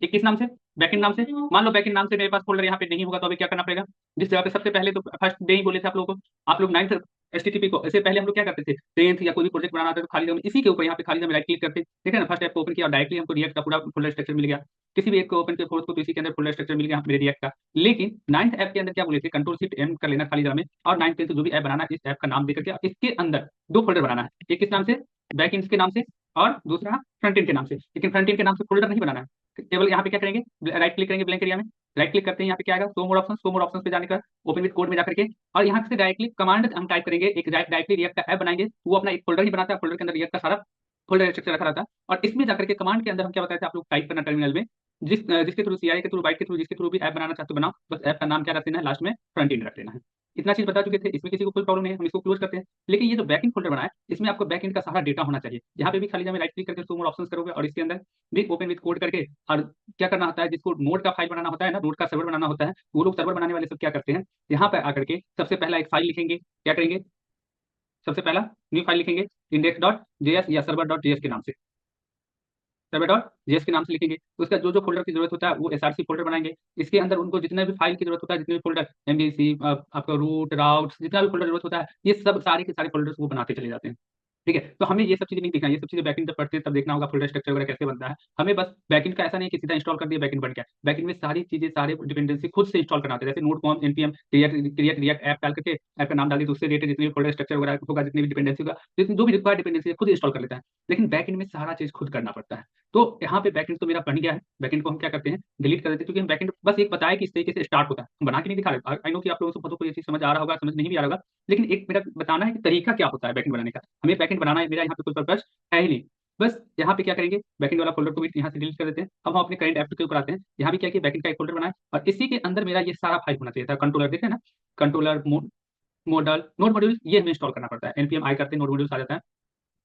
एक किस नाम से? बैकएंड नाम से। मान लो बैकएंड नाम से मेरे पास फ़ोल्डर यहाँ पे नहीं होगा, तो अभी क्या करना पड़ेगा? जिस जगह पे सबसे पहले तो फर्स्ट डे ही बोले थे आप लोगों को, आप लोग 9th एचटीटीपी को इससे पहले हम लोग क्या करते थे? 10th या कोई भी प्रोजेक्ट बनाना होता है तो खाली जगह में इसी के ऊपर यहाँ पे खाली जगह में राइट क्लिक करते, ठीक है ना? फर्स्ट ऐप को ओपन किया और डायरेक्टली हमको रिएक्ट का पूरा फ़ोल्डर स्ट्रक्चर मिल गया। किसी भी एक को ओपन किया फोर्थ को, तो इसी के अंदर फ़ोल्डर स्ट्रक्चर मिल गया मेरे रिएक्ट का। लेकिन 9th ऐप के अंदर क्या बोले थे? कंट्रोल शिफ्ट एम कर लेना खाली जगह में और 9th 10th जो भी ऐप बनाना है, इस ऐप का नाम देकर के इसके अंदर 2 फ़ोल्डर बनाना है। एक किस नाम से? बैकएंड्स के नाम से और दूसरा फ्रंट एंड के नाम से। लेकिन फ्रंट एंड के नाम से फ़ोल्डर नहीं बनाना है। केवल यहाँ पे क्या करेंगे, राइट क्लिक करेंगे ब्लैंक एरिया में, राइट क्लिक करते हैं, यहाँ पे क्या आएगा, शो मोर ऑप्शंस पे जाने का, ओपन विद कोड में जाकर के और यहाँ से डायरेक्टली कमांड हम टाइप करेंगे, एक डायरेक्टली रिएक्ट का ऐप बनाएंगे, वो अपना एक फोल्डर ही बनाता है, फोल्डर के अंदर रिएक्ट का सारा फोल्डर स्ट्रक्चर रखा रहता है और इसमें जाकर के कमांड के अंदर हम क्या बताते हैं, आप लोग टाइप करना टर्मिनल में, जिसके थ्रू सीआई के थ्रू बाइट के थ्रू जिसके थ्रू भी ऐप बनाना चाहते हो बनाओ, बस ऐप का नाम क्या रख देना है, लास्ट में फ्रंट एंड रख देना है। इतना चीज बता चुके थे, इसमें किसी को कोई प्रॉब्लम नहीं है, हम इसको क्लोज करते हैं। लेकिन ये जो बैकएंड फोल्डर बनाया, इसमें आपको बैकएंड का सारा डेटा होना चाहिए। यहाँ पे भी खाली जगह में राइट क्लिक करके शो मोर ऑप्शंस करोगे और इसके अंदर भी ओपन विद कोड करके और क्या करना होता है, जिसको नोड का फाइल बनाना होता है ना, नोड का सर्वर बनाना होता है, वो लोग सर्वर बनाने वाले सब क्या करते हैं, यहाँ पे आकर के सबसे पहला एक फाइल लिखेंगे, क्या करेंगे, सबसे पहला न्यू फाइल लिखेंगे इंडेक्स डॉट जेएस या सर्वर डॉट जेएस के नाम से, सर्वर डॉट जेएस के नाम से लिखेंगे। तो उसका जो जो फोल्डर की जरूरत होता है वो एसआरसी फोल्डर बनाएंगे। इसके अंदर उनको जितने भी फाइल की जरूरत होता है, जितने भी फोल्डर एमबीसी आपका रूट राउट जितना भी फोल्डर जरूरत होता है, ये सब सारे के सारे फोल्डर्स वो बनाते चले जाते हैं। ठीक है? तो हमें ये सब चीज़ें नहीं दिखना है, ये सब चीज़ें बैकएंड जब पढ़ते हैं तब देखना होगा फ़ोल्डर स्ट्रक्चर वगैरह कैसे बनता है। हमें बस बैकएंड का ऐसा नहीं है कि सीधा इंस्टॉल कर दिया बैकएंड बन गया। बैकएंड में सारी चीज़ें, सारे डिपेंडेंसी खुद से इंस्टॉल करना होता है। जैसे node com, NPM, react app डाल करके ऐप का नाम डाल दिया, तो उससे रिलेटेड जितने भी फ़ोल्डर स्ट्रक्चर वगैरह होगा, जितनी भी डिपेंडेंसी होगा, जितनी जो भी रिक्वायर्ड डिपेंडेंसी है खुद इंस्टॉल कर लेता है। लेकिन बैकएंड में सारा चीज़ खुद करना पड़ता है। तो यहाँ पे बैकएंड तो मेरा बन गया है। बैकएंड को हम क्या करते हैं, डिलीट कर देते हैं, क्योंकि हम बैकएंड बस एक बताया कि इस तरीके से स्टार्ट होता है। हम बना के नहीं दिखा रहे। आई नो कि आप लोगों को बहुत को ये चीज़ समझ आ रहा होगा, समझ नहीं भी आ रहा होगा। लेकिन एक मेरा बताना है कि तरीका क्या होता है बैकएंड बनाने का। हमें बैकएंड बनाना है, मेरा यहाँ पे कोई पर्पस है ही नहीं। बस यहाँ पे क्या करेंगे, बैकएंड वाला फ़ोल्डर को भी यहाँ से डिलीट कर देते हैं। अब हम अपने करंट ऐप के ऊपर आते हैं। यहाँ भी क्या किया, बैकएंड का एक फ़ोल्डर बनाया और इसी के अंदर मेरा ये सारा फ़ाइल होना चाहिए था। कंट्रोलर देख रहे हैं ना? कंट्रोलर मॉडल, नोड मॉड्यूल ये हमें इंस्टॉल करना पड़ता है। एनपीएम आई करते हैं, नोड मॉड्यूल्स आ जाता है।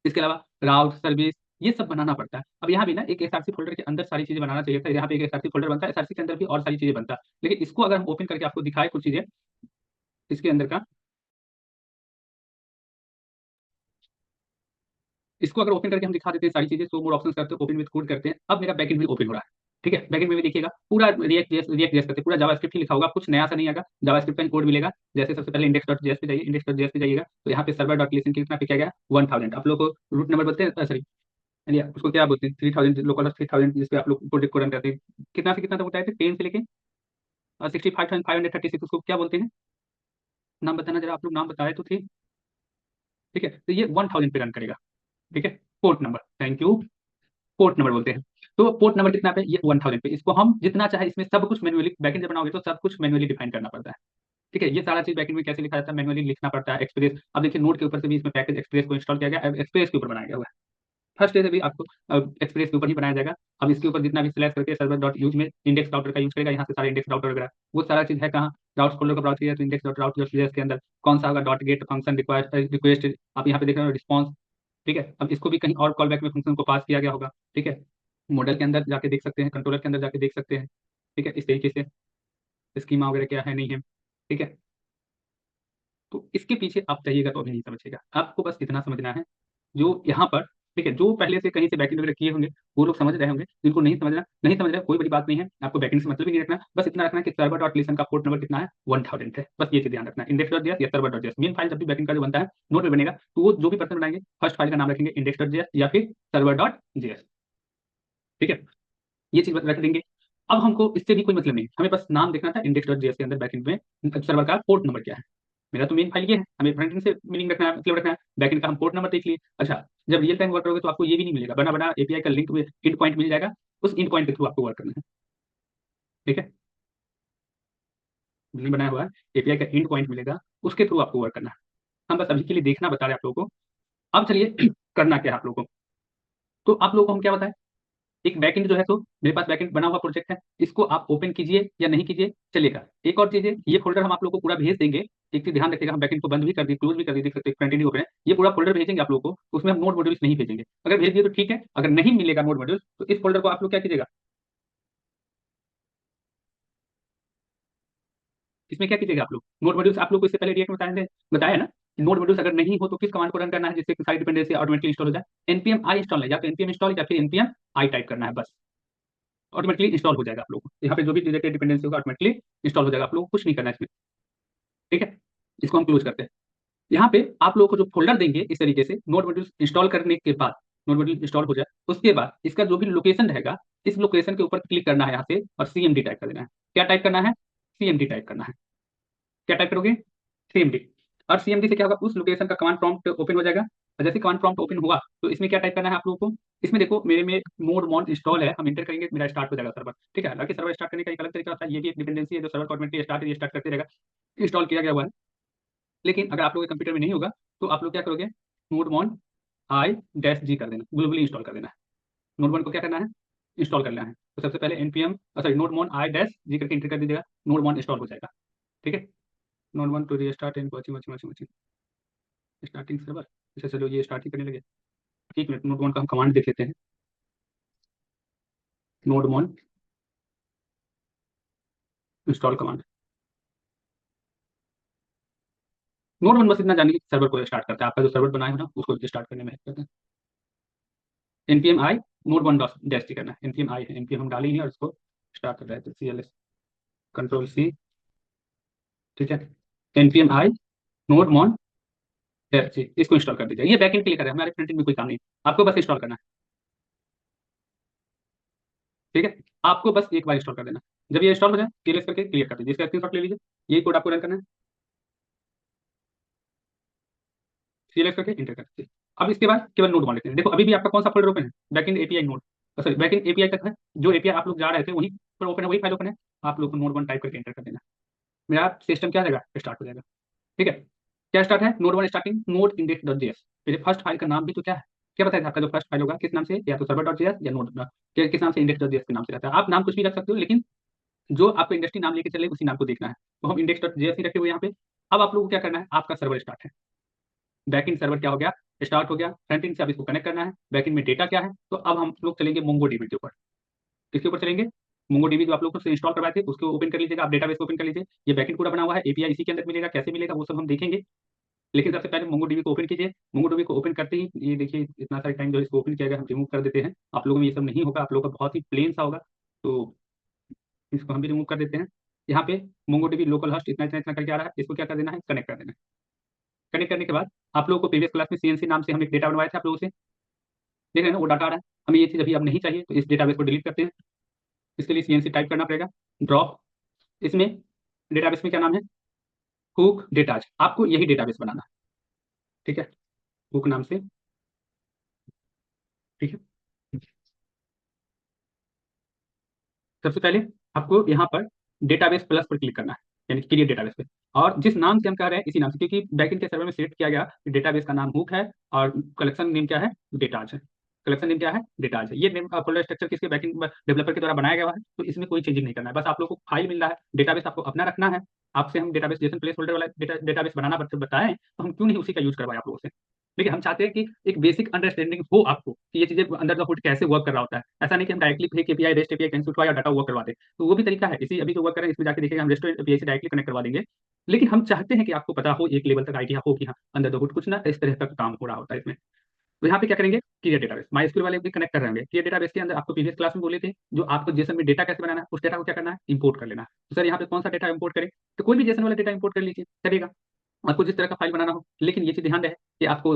इसके अलावा राउट, सर्विस ये सब बनाना पड़ता है। अब यहाँ भी ना एक एसआरसी फ़ोल्डर के अंदर सारी चीज़ें बनाना चाहिए था। यहाँ पे एक एसआरसी फ़ोल्डर बनता है, एसआरसी के अंदर भी और सारी चीज़ें बनता है। लेकिन इसको अगर हम ओपन करके आपको दिखाएँ कुछ चीज़ें, इसके अंदर का इसको अगर ओपन करके हम दिखा देते हैं सारी चीज़ें, शो मोर ऑप्शंस करते हैं, ओपन विद कोड करते हैं, अब मेरा बैकएंड भी ओपन हो रहा है। ठीक है? बैकएंड में भी देखिएगा पूरा रिएक्ट जेएस करते हैं, पूरा जावास्क्रिप्ट ही लिखा होगा, कुछ नया सा नहीं आएगा, जावास्क्रिप्ट का ही कोड मिलेगा। जैसे सबसे पहले index.js पे जाइए, index.js पे जाइएगा, तो यहाँ पे सर्वर डॉट लिसन कितना पे किया गया 1000। आप लोगों को रूट नंबर बोलते हैं, सॉरी या उसको क्या बोलते हैं, 3000 लोकल 3000 जिस पे आप लोग प्रोजेक्ट को रन करते हैं। कितना से कितना तक बताए थे? 10 से लेके 65,536 उसको क्या बोलते हैं? नाम बताना ज़रा, आप लोग नाम बताए तो थे। ठीक है? तो ये 1000 पे रन करेगा। ठीक है? Port number, thank you. Port number बोलते हैं। तो पोर्ट नंबर कितना पे? ये 1000 पे। इसको हम जितना चाहे इसमें सब कुछ मैन्युअली बैकएंड जब बनाओगे तो सब कुछ मैन्युअली डिफाइन करना पड़ता है। ठीक है? ये सारा चीज़ बैकएंड में कैसे लिखा जाता है, मैन्युअली लिखना पड़ता है। एक्सप्रेस, अब देखिए नोड के ऊपर से भी इसमें पैकेज एक्सप्रेस को इंस्टॉल किया गया है, एक्सप्रेस के ऊपर बनाया गया हुआ है। फर्स्ट डे से भी आपको एक्सप्रेस के ऊपर ही बनाया जाएगा। अब इसके ऊपर जितना भी सिलेक्ट करके सर्वर डॉट यूज़ में इंडेक्स राउटर का यूज़ करेगा, यहाँ से सारे इंडेक्स राउटर वगैरह, वो सारा चीज़ है कहाँ? राउट्स फ़ोल्डर को ब्राउज़ किया तो इंडेक्स डॉट राउट जेएस के अंदर कौन सा होगा, dot gate function required request, आप यहाँ पे देख रहे हो रिस्पॉन्स। ठीक है? अब इसको भी कहीं और कॉल बैक में फंक्शन को पास किया गया होगा। ठीक है? मॉडल के अंदर जाके देख सकते हैं, कंट्रोलर के अंदर जाके देख सकते हैं। ठीक है? इस तरीके से स्कीमा वगैरह क्या है, नहीं है। ठीक है? तो इसके पीछे आप जाइएगा तो अभी नहीं समझिएगा। आपको बस इतना समझना है जो यहाँ पर, ठीक है, जो पहले से कहीं से बैकएंड वगैरह किए होंगे वो लोग समझ रहे होंगे, जिनको नहीं समझना नहीं समझ रहे, कोई बड़ी बात नहीं है, आपको बैकएंड से मतलब ही नहीं रखना, बस इतना रखना है कि सर्वर डॉट लिसन का पोर्ट नंबर कितना है, 1000 है, बस ये चीज ध्यान रखना है। इंडेक्स डॉट जेएस या server dot JS, main file जब भी बैकएंड का जो बनता है नोड पे बनेगा, तो वो जो भी पर्सन बनाएंगे फर्स्ट फाइल का नाम रखेंगे इंडेक्स डॉट जेएस या फिर सर्वर डॉट जेएस, ठीक है, ये चीज रख देंगे। अब हमको इससे भी कोई मतलब नहीं, हमें बस नाम देखना था इंडेक्स डॉट जेएस के अंदर बैकएंड में सर्वर का पोर्ट नंबर क्या है। मेरा तो मेन फाइल ये है, हमें फ्रंट एंड से मीनिंग रखना है, मतलब रखना है, बैक एंड का हम पोर्ट नंबर देख लिए। अच्छा, जब रियल टाइम वर्क करोगे तो आपको ये भी नहीं मिलेगा, बना बना एपीआई का लिंक इंड पॉइंट मिल जाएगा, उस इंड पॉइंट के थ्रू आपको वर्क करना है, ठीक है, लिंक बनाया हुआ है, एपीआई का इंड पॉइंट मिलेगा, उसके थ्रू आपको वर्क करना है। हम बस अभी के लिए देखना बता रहे हैं आप लोगों को। अब चलिए करना क्या है आप लोगों को, तो आप लोगों को हम क्या बताएं, एक बैकएंड जो है, तो मेरे पास बैकएंड बना हुआ प्रोजेक्ट है, इसको आप ओपन कीजिए या नहीं कीजिए चलेगा। एक और चीज है, ये फोल्डर हम आप लोगों को पूरा भेज देंगे, एक चीज ध्यान रखिएगा, हम बैकएंड को बंद भी कर दी, क्लोज भी कर दी, देख सकते हैं कंटिन्यू ओपन है, ये पूरा फोल्डर भेजेंगे आप लोगों को, उसमें हम नोड मॉड्यूल्स नहीं भेजेंगे, अगर भेज दिए तो ठीक है, अगर नहीं मिलेगा नोड मॉड्यूल तो इस फोल्डर को आप लोग क्या कीजिएगा, इसमें क्या कीजिएगा आप लोग, नोड मॉड्यूल्स आप लोग को इससे पहले रिएक्ट में बताया ना, नोड मॉड्यूल्स अगर नहीं हो तो किस कमांड को रन करना है जिससे कि सारी डिपेंडेंसी ऑटोमेटिकली इंस्टॉल हो जाए, npm i इंस्टॉल है, या तो npm इंस्टॉल या फिर npm i टाइप करना है, बस ऑटोमेटिकली इंस्टॉल हो जाएगा आप लोगों को, यहाँ पे जो भी रिलेटेड डिपेंडेंसी होगा ऑटोमेटिकली इंस्टॉल हो जाएगा, आप लोग को कुछ नहीं करना है इसमें, ठीक है। इसको हम क्लोज करते हैं। यहाँ पे आप लोगों को जो फोल्डर देंगे इस तरीके से, नोड मॉड्यूल इंस्टॉल करने के बाद, नोड मॉड्यूल इंस्टॉल हो जाए उसके बाद इसका जो भी लोकेशन रहेगा, इस लोकेशन के ऊपर क्लिक करना है यहाँ से और सीएमडी टाइप कर देना है। क्या टाइप करना है, सीएमडी टाइप करना है। क्या टाइप करोगे, सीएमडी, और सीएमडी से क्या होगा, उस लोकेशन का कमांड प्रॉम्प्ट ओपन हो जाएगा, और जैसे कमांड प्रॉम्प्ट ओपन हुआ तो इसमें क्या टाइप करना है आप लोगों को, इसमें देखो मेरे में नोड मॉन इंस्टॉल है, हम इंटर करेंगे मेरा स्टार्ट हो जाएगा सर्वर, ठीक है, हालांकि सर्वर स्टार्ट करने का एक अलग तरीका होता है, ये भी एक डिपेंडेंसी है जो सर्वर ऑटोमेटिकली स्टार्ट करते रहेगा, इंस्टॉल किया गया हुआ है। लेकिन अगर आप लोगों के कंप्यूटर में नहीं होगा तो आप लोग क्या करोगे, नोड मॉन आई डैश जी कर देना, ग्लोबली इंस्टॉल कर देना है, नोड मॉन को क्या करना है, इंस्टॉल करना है, तो सबसे पहले npm sorry nodemon I dash G करके इंटर कर दीजिएगा, नोड मॉन इंस्टॉल हो जाएगा, ठीक है। Nodemon to restart and watching watching watching watching starting server, अच्छा चलो ये स्टार्ट ही करने लगे, एक मिनट, नोड मॉन का हम कमांड देख लेते हैं, नोड मॉन इंस्टॉल कमांड, नोड मॉन बस इतना जानिए कि सर्वर को स्टार्ट करता है, आपका जो सर्वर बनाया हो ना उसको स्टार्ट करने में हेल्प करता है। npm आई नोड वन डैश टी करना है, npm आई है, npm हम डाली नहीं और इसको स्टार्ट कर रहे हैं, तो cls कंट्रोल सी, ठीक है, npm आई नोड मॉन डैश जी, इसको इंस्टॉल कर दीजिए, ये बैकएंड के लिए कर रहे हैं, हमारे फ्रंट एंड में कोई काम नहीं, आपको बस इंस्टॉल करना है, ठीक है, आपको बस एक बार इंस्टॉल कर देना, जब ये इंस्टॉल हो जाए cls करके क्लियर कर दीजिए, इसका स्क्रीनशॉट ले लीजिए, यही कोड आपको रन करना है, cls करके इंटर कर दीजिए। अब इसके बाद केवल नोड मान लेते हैं, देखो अभी भी आपका कौन सा फोल्डर ओपन है, backend API node, sorry backend API तक है, जो एपीआई आप लोग जा रहे थे वहीं पर ओपन है, वही फाइल ओपन है, आप लोग को नोड वन टाइप करके एंटर कर देना, मेरा सिस्टम क्या जाएगा, स्टार्ट हो जाएगा, ठीक है। क्या स्टार्ट है, node one starting node index dot JS, मेरे फर्स्ट फाइल का नाम भी तो क्या है, क्या बताया था आपका जो फर्स्ट फाइल होगा किस नाम से, या तो सर्वर डॉट जेएस या नोड किस नाम से, इंडेक्स डॉट जेएस के नाम से रहता है, आप नाम कुछ भी रख सकते हो, लेकिन जो आपको इंडस्ट्री नाम लेके चले उसी नाम को देखना है, तो हम इंडेक्स डॉट जेएस ही रखे हुए यहाँ पे। अब आप लोगों को क्या करना है, आपका सर्वर स्टार्ट है, बैकएंड सर्वर क्या हो गया, स्टार्ट हो गया, फ्रंट एंड से अब इसको कनेक्ट करना है, बैकएंड में डेटा क्या है, तो अब हम लोग चलेंगे मोंगोडीबी के ऊपर, किसके ऊपर चलेंगे, मोंगोडीबी जो आप लोग को इंस्टॉल करवाए थे उसको ओपन कर लीजिएगा, आप डेटाबेस को ओपन कर लीजिए, ये बैकएंड पूरा बना हुआ है, एपीआई इसी के अंदर मिलेगा, कैसे मिलेगा वो सब हम देखेंगे, लेकिन सबसे पहले मोंगोडीबी को ओपन कीजिए, मोंगोडीबी को ओपन करते ही ये देखिए इतना सारा टाइम जो इसको ओपन किया गया हम रिमूव कर देते हैं, आप लोगों में ये सब नहीं होगा, आप लोगों का बहुत ही प्लेन सा होगा, तो इसको हम भी रिमूव कर देते हैं। यहाँ पे मोंगोडीबी लोकल होस्ट इतना इतना इतना करके आ रहा है, इसको क्या कर देना है, कनेक्ट कर देना है, कनेक्ट करने के बाद आप लोगों को प्रीवियस क्लास में सीएनसी नाम से हम एक डेटा बनवाए थे आप लोगों से, देख रहे हैं ना वो डाटा आ रहा है, हमें ये चीज़ अभी अब नहीं चाहिए, तो इस डेटाबेस को डिलीट करते हैं, इसके लिए सीएनसी टाइप करना पड़ेगा, ड्रॉप, इसमें डेटाबेस में क्या नाम है, हुक डेटाज, आपको यही डेटाबेस बनाना है, ठीक है, हुक नाम से, ठीक है। सबसे पहले आपको यहाँ पर डेटाबेस प्लस पर क्लिक करना है, यानी क्रिएट डेटाबेस पे, और जिस नाम से हम कह रहे हैं इसी नाम से, क्योंकि बैकएंड के सर्वर में सिलेक्ट किया गया कि डेटाबेस का नाम हुक है और कलेक्शन नेम क्या है, डेटाज है, कलेक्शन नेम क्या है, डेटाज है, ये नेम फोल्डर स्ट्रक्चर किसके, बैकएंड डेवलपर के द्वारा बनाया गया है, तो इसमें कोई चेंजिंग नहीं करना है, बस आप लोग को फाइल मिल रहा है, डेटाबेस आपको अपना रखना है, आपसे हम डेटाबेस जेसन प्लेस होल्डर वाला डेटाबेस बनाना बताएं, तो हम क्यों नहीं उसी का यूज करवाएं आप लोगों से, देखिए हम चाहते हैं कि एक बेसिक अंडरस्टैंडिंग हो आपको कि ये चीजें अंदर द हुड कैसे वर्क कर रहा होता है, ऐसा नहीं कि हम directly fake API rest API cancel या डाटा वर्क करवा दें, तो वो भी तरीका है, इसी अभी जो वर्क कर रहे हैं इसमें जाके देखिएगा हम रेस्ट एपीआई से डायरेक्टली कनेक्ट करवा देंगे, लेकिन हम चाहते हैं कि आपको पता हो, एक लेवल तक आइडिया हो कि हाँ अंदर द हुड कुछ ना इस तरह का काम हो रहा होता है इसमें, तो यहाँ पे क्या करेंगे, क्रिएट डेटाबेस, माई एसक्यूएल वाले भी कनेक्ट कर रहे होंगे। क्रिएट डेटाबेस के अंदर आपको प्रीवियस क्लास में बोले थे, जो आपको जेसन में डेटा कैसे बनाना है, उस डेटा को क्या करना है, इंपोर्ट कर लेना है। तो सर यहाँ पे कौन सा डेटा इंपोर्ट करें, तो कोई भी जेसन वाला डेटा इंपोर्ट कर लीजिए, चलेगा। आपको जिस तरह का फाइल बनाना हो, लेकिन ये चीज ध्यान रहे कि आपको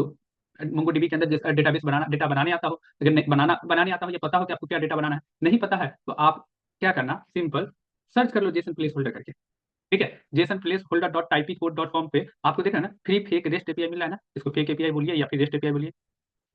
मोंगोडीबी के अंदर जैसा डेटाबेस बनाना, डेटा बनाने आता हो। अगर नहीं बनाने आता हो, ये पता हो कि आपको क्या डेटा बनाना है, नहीं पता है तो आप क्या करना, सिंपल सर्च कर लो जेसन प्लेस होल्डर करके। ठीक है, Jason place holder dot Taipei code dot com पे आपको देखा ना, फ्री फेक रेस्ट एपीआई मिल रहा है ना, इसको फेक एपीआई बोलिए या फिर रेस्ट एपीआई बोलिए,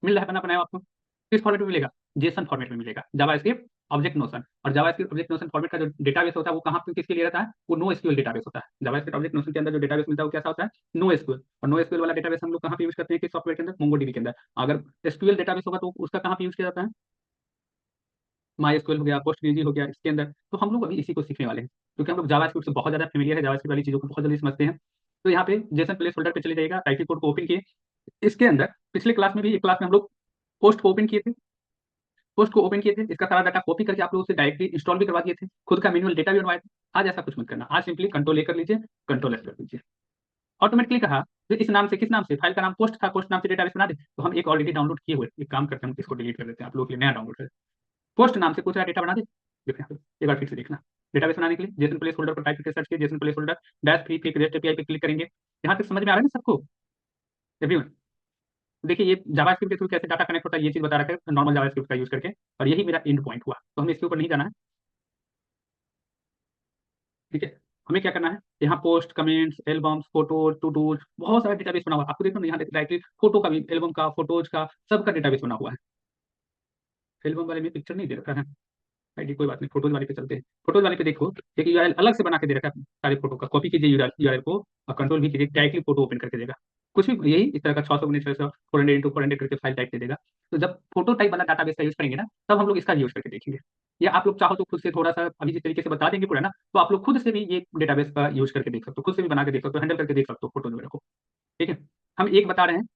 मिल रहा है, बना बनाया आपको। किस फॉर्मेट में मिलेगा, जेसन फॉर्मेट में मिलेगा, जावास्क्रिप्ट ऑब्जेक्ट नोशन। और जावास्क्रिप्ट ऑब्जेक्ट नोशन फॉर्मेट का जो डेटाबेस होता है वो कहाँ पे किसके लिए रहता है, वो नो एसक्यूएल डेटाबेस होता है। जावास्क्रिप्ट ऑब्जेक्ट नोशन के अंदर जो डेटाबेस मिलता है वो कैसा होता है, नो एसक्यूएल। और नो एसक्यूएल वाला डेटाबेस हम लोग कहाँ पे यूज करते हैं, किस सॉफ्टवेयर के अंदर, मोंगोडीबी के अंदर। अगर एसक्यूएल डेटाबेस होगा तो उसका कहाँ पे यूज किया जाता है, माई एसक्यूएल हो गया, पोस्ट जीजी हो गया, इसके अंदर। तो हम लोग अभी इसी को सीखने वाले हैं, क्योंकि हम लोग जावास्क्रिप्ट से बहुत ज्यादा फेमिलियर है, जावास्क्रिप्ट वाली चीजों को बहुत जल्दी समझते हैं। तो यहाँ पे जेसन प्लेस होल्डर पे चले जाइएगा, टाइपी कोड को ओपन किए। इसके अंदर पिछले क्लास में भी, एक क्लास में हम लोग पोस्ट को ओपन किए थे, पोस्ट को ओपन किए थे, इसका सारा डाटा कॉपी करके आप लोगों से डायरेक्टली इंस्टॉल भी करवा दिए थे, खुद का मैनुअल डेटा भी बनवाए थे। आज ऐसा कुछ मत करना, आज सिंपली कंट्रोल ए कर लीजिए, कंट्रोल एस कर लीजिए, ऑटोमेटिकली कहा। तो इस नाम से, किस नाम से, फाइल का नाम पोस्ट था, पोस्ट नाम से डेटाबेस बना दे। तो हम एक ऑलरेडी डाउनलोड किए हुए, एक काम करते हैं, हम इसको डिलीट कर देते हैं, आप लोग के लिए नया डाउनलोड करें। पोस्ट नाम से कुछ डेटा बना दे, देखना एक बार फिर से देखना। डेटाबेस बनाने के लिए जेसन प्लेस होल्डर पर टाइप करके सर्च किया, Jason place holder dash free fake rest API पे क्लिक करेंगे। यहाँ तक समझ में आ रहा है ना सबको, एवरीवन। देखिए ये जावास्क्रिप्ट के थ्रू कैसे डाटा कनेक्ट होता है, ये चीज बता रखा है नॉर्मल जावास्क्रिप्ट का यूज करके, और यही मेरा एंड पॉइंट हुआ, तो हमें इसके ऊपर नहीं जाना है। ठीक है, हमें क्या करना है, यहाँ post, comments, albums, photos, todos, बहुत सारा डेटाबेस बना हुआ है। आपको देखो ना, यहाँ डायरेक्टली फोटो का भी, एल्बम का, फोटोज का, सबका डेटाबेस बना हुआ है। एल्बम वाले में पिक्चर नहीं दे रखा है, आईडी कोई बात नहीं, फोटोज वाले पे चलते हैं। फोटोज वाले पे देखो, एक यूआरएल अलग से बना के दे रखा है सारे फोटो का, कॉपी कीजिए यूआरएल को और कंट्रोल भी कीजिए, डायरेक्टली फोटो ओपन करके देगा। कुछ भी यही इस तरह का 600 400 इंटू 400 करके फाइल टाइप दे देगा। तो जब फोटो टाइप वाला डाटाबेस का यूज करेंगे ना, तब हम लोग इसका यूज करके देखेंगे। या आप लोग चाहो तो खुद से थोड़ा सा अभी जिस तरीके से बता देंगे पूरा ना, तो आप लोग खुद से भी ये डेटाबेस का यूज करके देख सकते हो, खुद से भी बना के देख सकते हो, हैंडल करके देख सकते हो फोटो वगैरह को। ठीक है, हम एक बता रहे हैं,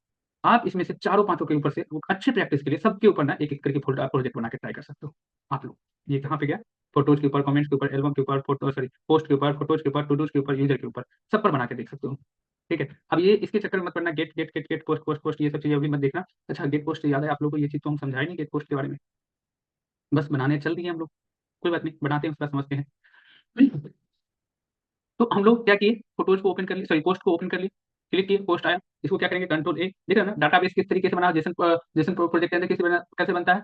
आप इसमें से चारों पांचों के ऊपर से अच्छे प्रैक्टिस के लिए सबके ऊपर ना एक एक करके प्रोजेक्ट बना के ट्राई कर सकते हो आप लोग। ये कहाँ पे गया, फोटोज के ऊपर, कमेंट्स के ऊपर, एल्बम के ऊपर, फोटो सॉरी पोस्ट के ऊपर, फोटोज के ऊपर, टू डूज के ऊपर, यूजर के ऊपर, सब पर बना के देख सकते हो। ठीक है, अब ये इसके चक्कर में मत पड़ना, get get get get post post post, ये सब चीजें अभी मत देखना। अच्छा गेट पोस्ट याद है आप लोगों को, ये चीज तो हम समझाए नहीं गेट पोस्ट के बारे में, बस बनाने चल दिए हम लोग, कोई बात नहीं, बनाते हैं उसका समझते हैं। तो हम लोग क्या किए, फोटोज को ओपन कर लिए, सॉरी पोस्ट को ओपन कर लिए, क्लिक किए, पोस्ट आया। इसको क्या करेंगे, कंट्रोल ए, देख रहे हो ना डाटाबेस किस तरीके से बना, जेसन जेसन प्रोजेक्ट के अंदर कैसे बनता है,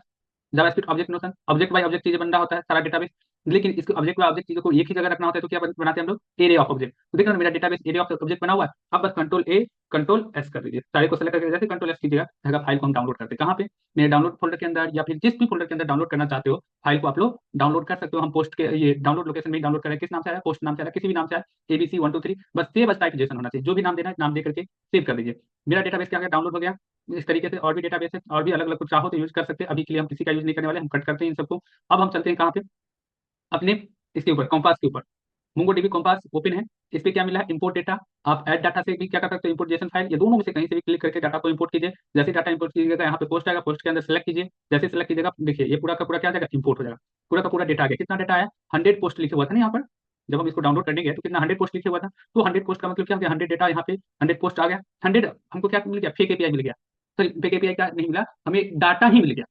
JavaScript object notion, object by object चीजें बन रहा होता है सारा डेटाबेस। लेकिन इसको ऑब्जेक्ट बाय ऑब्जेक्ट चीजों को एक ही जगह रखना होता है, तो क्या बनाते हैं हम लोग, एरे ऑफ ऑब्जेक्ट। तो देखो ना मेरा डेटाबेस एरे ऑफ ऑब्जेक्ट बना हुआ है। अब बस कंट्रोल ए, कंट्रोल एस कर दीजिए, सारे को सेलेक्ट करके जैसे कंट्रोल एस कीजिएगा, रहेगा फाइल को हम डाउनलोड करते हैं कहाँ पे, मेरे डाउनलोड फोल्डर के अंदर, या फिर जिस भी फोल्डर के अंदर डाउनलोड करना चाहते हो फाइल को आप लोग डाउनलोड कर सकते हो। हम पोस्ट के ये डाउनलोड लोकेशन में डाउनलोड करें, किस नाम से आया, पोस्ट नाम से आया, किसी भी नाम से आया, एबीसी 1 2 3, बस सेव एज टाइप जेसन होना चाहिए, जो भी नाम देना है नाम दे करके सेव कर दीजिए। मेरा डेटाबेस क्या गया, डाउनलोड हो गया। इस तरीके से और भी डेटाबेस है, और भी अलग अलग कुछ चाहो तो यूज कर सकते हैं, अभी के लिए हम किसी का यूज नहीं करने वाले, हम कट करते हैं इन सबको। अब हम चलते हैं कहाँ पे, अपने इसके ऊपर, कॉम्पास के ऊपर। मोंगोडीबी कॉम्पास ओपन है, इस पे क्या मिला है, इंपोर्ट डेटा। आप ऐड डाटा से भी क्या कर सकते हो, इंपोर्ट जेसन फाइल, ये दोनों में से कहीं से भी क्लिक करके डाटा को इंपोर्ट कीजिए। जैसे डाटा इंपोर्ट कीजिएगा, यहाँ पे पोस्ट आएगा, पोस्ट के अंदर सेलेक्ट कीजिए, जैसे सेलेक्ट कीजिएगा देखिए ये पूरा का पूरा क्या आ जाएगा, इंपोर्ट हो जाएगा। पूरा का पूरा डेटा आ गया, कितना डेटा आया, 100 पोस्ट लिखे हुआ था ना यहाँ पर, जब हम इसको डाउनलोड करने गए तो कितना 100 पोस्ट लिखे हुआ था। तो 100 पोस्ट का मतलब क्या हो गया, 100 डेटा यहाँ पे, 100 पोस्ट आ गया। 100 हमको क्या मिल गया, फेक एपीआई मिल गया। सॉरी फेक एपीआई का नहीं मिला हमें, डाटा ही मिल गया।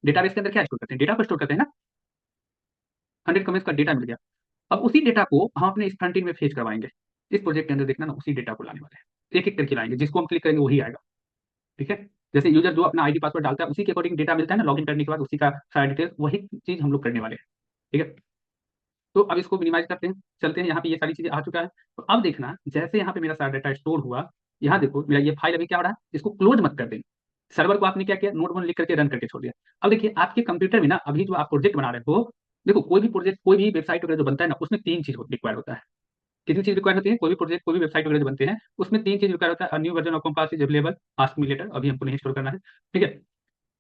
डेटाबेस के अंदर क्या स्टोर करते हैं, डेटा को स्टोर करते हैं ना, 100 कमेंट्स का डेटा मिल गया। अब उसी डेटा को हम अपने इस फ्रंट एंड में फेच करवाएंगे। इस प्रोजेक्ट के अंदर देखना ना, उसी डेटा को लाने वाले हैं, एक एक करके लाएंगे, जिसको हम क्लिक करेंगे वही आएगा। ठीक है, जैसे यूजर जो अपना आईडी पासवर्ड डालता है उसी के अकॉर्डिंग डेटा मिलता है ना, लॉगिन करने के बाद उसी का सारा डिटेल्स, वही चीज हम लोग करने वाले हैं। ठीक है, तो अब इसको मिनिमाइज करते हैं, चलते हैं, यहाँ पे ये सारी चीजें आ चुका है। तो अब देखना, जैसे यहाँ पे मेरा सारा डाटा स्टोर हुआ, यहाँ देखो मेरा ये फाइल अभी क्या हो रहा है, इसको क्लोज मत कर देंगे। सर्वर को आपने क्या किया, नोट वन लिख करके रन करके छोड़ दिया। अब देखिए आपके कंप्यूटर में ना, अभी जो आप प्रोजेक्ट बना रहे हो, देखो कोई भी प्रोजेक्ट, कोई भी वेबसाइट वगैरह जो बनता है ना, उसमें तीन चीज रिक्वायर होता है। कितनी चीज रिक्वायर होती है, कोई भी प्रोजेक्ट, कोई भी वेबसाइट वगैरह जो बनते हैं, उसमें तीन चीज रिक्वायर होता है, new version of compass is available, ask me later, अभी हमको नहीं स्टोर करना है। ठीक है,